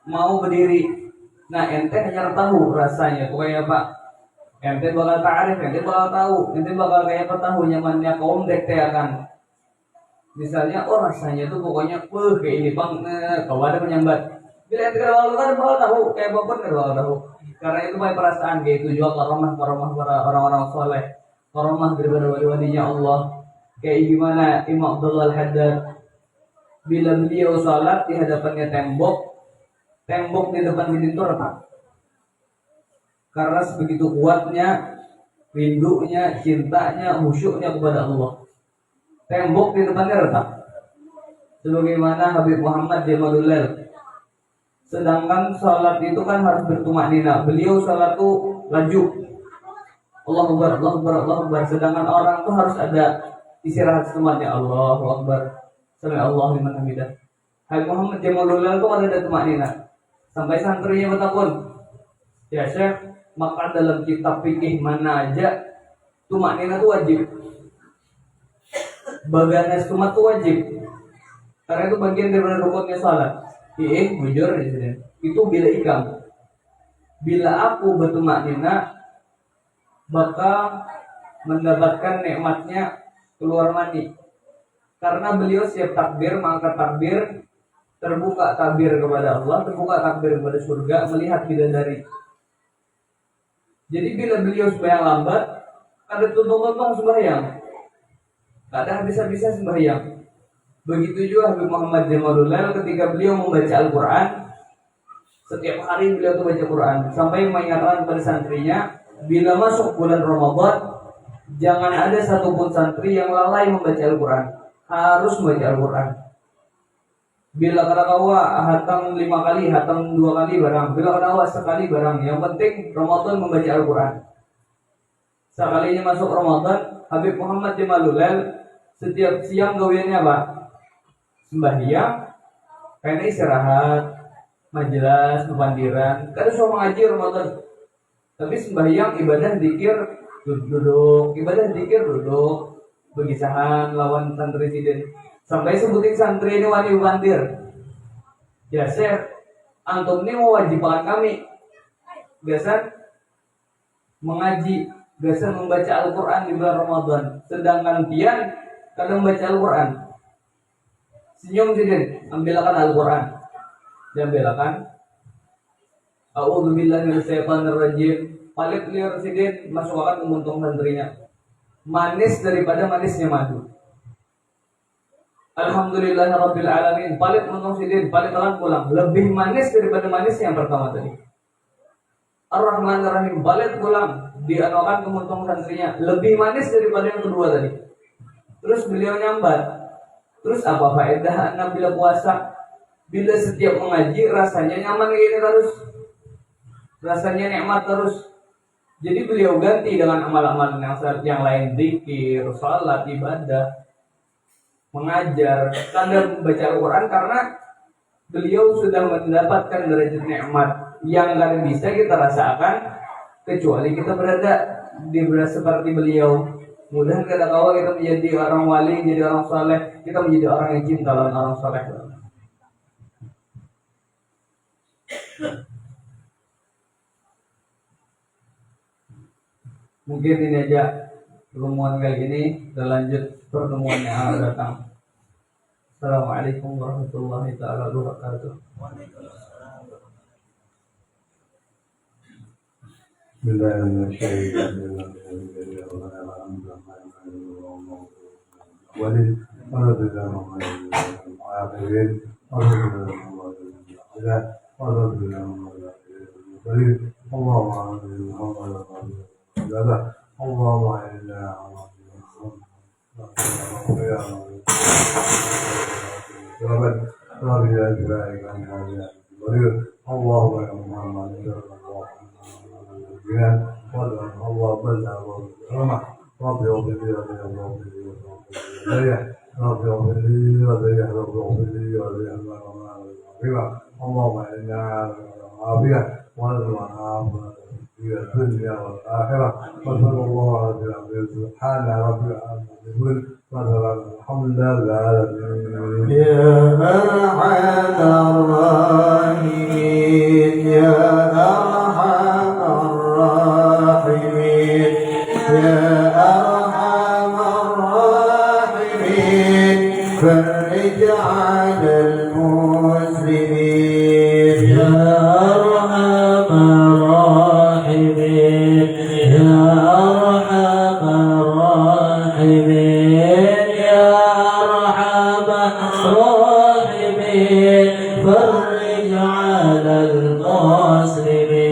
mau berdiri, nah ente hanya tahu rasanya, pokoknya apa, ente bakal ta'arif, ente bakal tahu, ente bakal kayak apa tahu nyamannya kaum dekte akan, misalnya oh rasanya tuh pokoknya, kayak ini bang, kalau ada penyambat. Bila ente bakal tahu, kayak apapun bakal tahu. Karena itu baik perasaan, kayak itu juga karomah para orang-orang soleh, karomah daripada wali-walinya Allah. Kayak gimana Imam Abdullah Al-Haddad, bila beliau sholat di hadapannya tembok di depan dinding itu retak. Karena sebegitu kuatnya rindunya, cintanya, khusyuknya kepada Allah. Tembok di depannya retak. Sebagaimana Habib Muhammad Jamalullah. Sedangkan sholat itu kan harus bertumaknina. Beliau sholat tuh laju. Allahu Akbar, Allahu Akbar, Allahu Akbar. Sedangkan orang tuh harus ada istirahat semuanya. Allahu Akbar. Sami Allah liman hamidah. Habib Muhammad Jamalullah tuh ada tumaknina. Sampai santrinya bertakun, ya Syekh, maka dalam kitab fikih mana aja tumaknina tuh wajib. Bagian istiqomah tuh wajib. Karena itu bagian dari rukunnya sholat. Bujur itu bila ikam. Bila aku bertumaknina, maka mendapatkan nikmatnya keluar mani. Karena beliau siap takbir, mengangkat takbir, terbuka takbir kepada Allah, terbuka takbir kepada surga, melihat bidadari. Jadi bila beliau sembahyang lambat, ada tuntung-tuntung sembahyang, ada habis-habisnya sembahyang. Begitu juga Habib Muhammad Jamalullah ketika beliau membaca Al-Quran, setiap hari beliau tuh baca Quran, sampai mengingatkan kepada santrinya, bila masuk bulan Ramadan, jangan ada satupun santri yang lalai membaca Al-Quran, harus membaca Al-Quran. Bila kata kawa hatam 5 kali, hatam 2 kali barang, bila kata kawa sekali barang, yang penting Ramadan membaca Al-Quran. Sekalinya masuk Ramadan, Habib Muhammad Jamalullah setiap siang gawiannya apa? Sembahyang, karena istirahat, majelis, kepandiran. Kan sudah mengaji Ramadan. Tapi sembahyang, ibadah, zikir, duduk, ibadah, zikir, duduk, bergisahan lawan santri sidin. Sampai sebutin santri ini wani bandir. Ya Syekh, antum ini mewajibkan kami biasa mengaji, biasa membaca Al-Quran di bulan Ramadan. Sedangkan pian kadang membaca Al-Quran. Senyum sidin, ambilkan Al-Quran. Dan belakan A'udzubillahi minasyaitonirrajim. Palit liar sidin masukkan ke muntung santrinya. Manis daripada manisnya madu. Alhamdulillahirabbil alamin. Palit muntung sidin, palit orang pulang. Lebih manis daripada manis yang pertama tadi. Ar-Rahmanir-Rahim, palit pulang. Dianokan ke muntung santrinya. Lebih manis daripada yang kedua tadi. Terus beliau nyambat. Terus apa faedah anak bila puasa? Bila setiap mengaji rasanya nyaman kayak ini terus, rasanya nikmat terus. Jadi beliau ganti dengan amal-amal yang lain, zikir, salat, ibadah, mengajar, tanda baca Al-Quran, karena beliau sudah mendapatkan derajat nikmat yang gak bisa kita rasakan kecuali kita berada seperti beliau. Mudah kata kau kita menjadi orang wali, menjadi orang saleh, kita menjadi orang yang cinta lawan orang saleh. Mungkin ini aja pertemuan kali ini, kita lanjut pertemuan yang akan datang. Assalamualaikum warahmatullahi wabarakatuh. Bismillahirrahmanirrahim. الكريم اللهم آمين اللهم إنا اللهم يا محمد الله بلغ رمح ربي اغفر لي ربي اغفر لي اللهم انا عافيه ونرجو في الدنيا والاخره وصلى الله على سيدنا سبحان ربي العظيم الحمد لله رب العالمين يا أرحم الراحمين يا أرحم الراحمين يا أرحم الراحمين فرج على المسلمين يا أرحم الراحمين يا أرحم الراحمين يا أرحم الراحمين فرج على المسلمين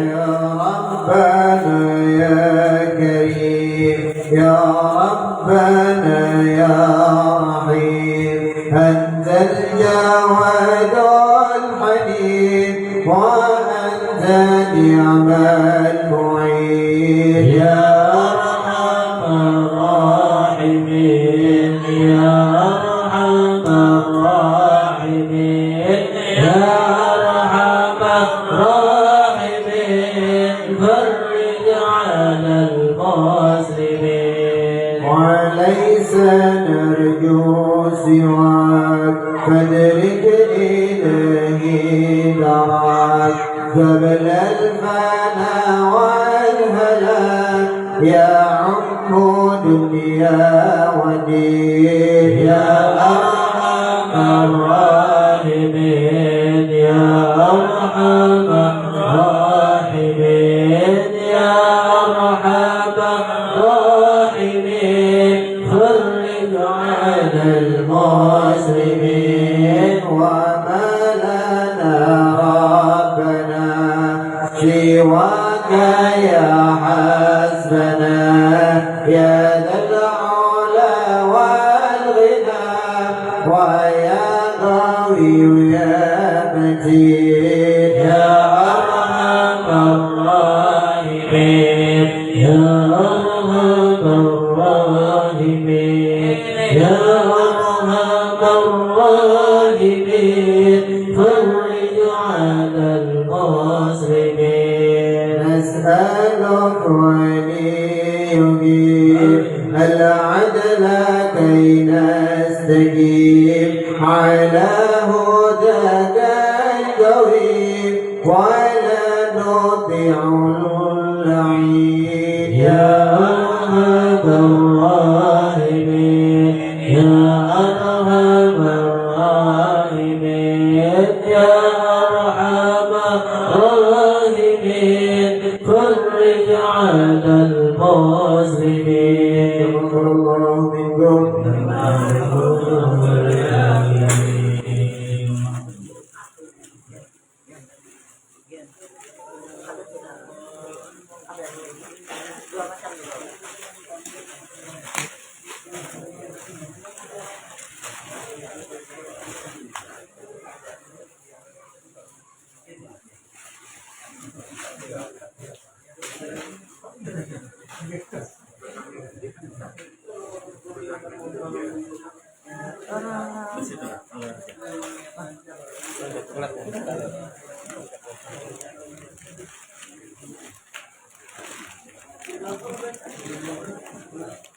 يا ربنا يا كريم يا ربنا يا رحيم أنت الجواد الحليم وأنت نعم المعين يا أرحم الراحمين يا أرحم الراحمين يا أرحم الراحمين فرج على المسلمين وليس نرجو سواك فادرك إلهي دراك قبل الفنا والهلاك يا عم دنيا ودين يا أرحم الراحمين يا أرحم الراحمين يا أرحم الراحمين فرج على المسلمين وما لنا ربنا سواك يا حسبنا يا ذا العلا والغنى ويا قوي يا متين يا أرحم الراحمين يا أرحم الراحمين يا أرحم الراحمين فرج على المسلمين نسألك وليجيب العدل كي نستجيب على هداك القويم ولا نطيع اللعين يا أرحم الراحمين يا أرحم الراحمين يا أرحم الراحمين فرج على المسلمين غفر الله منكم Terima kasih.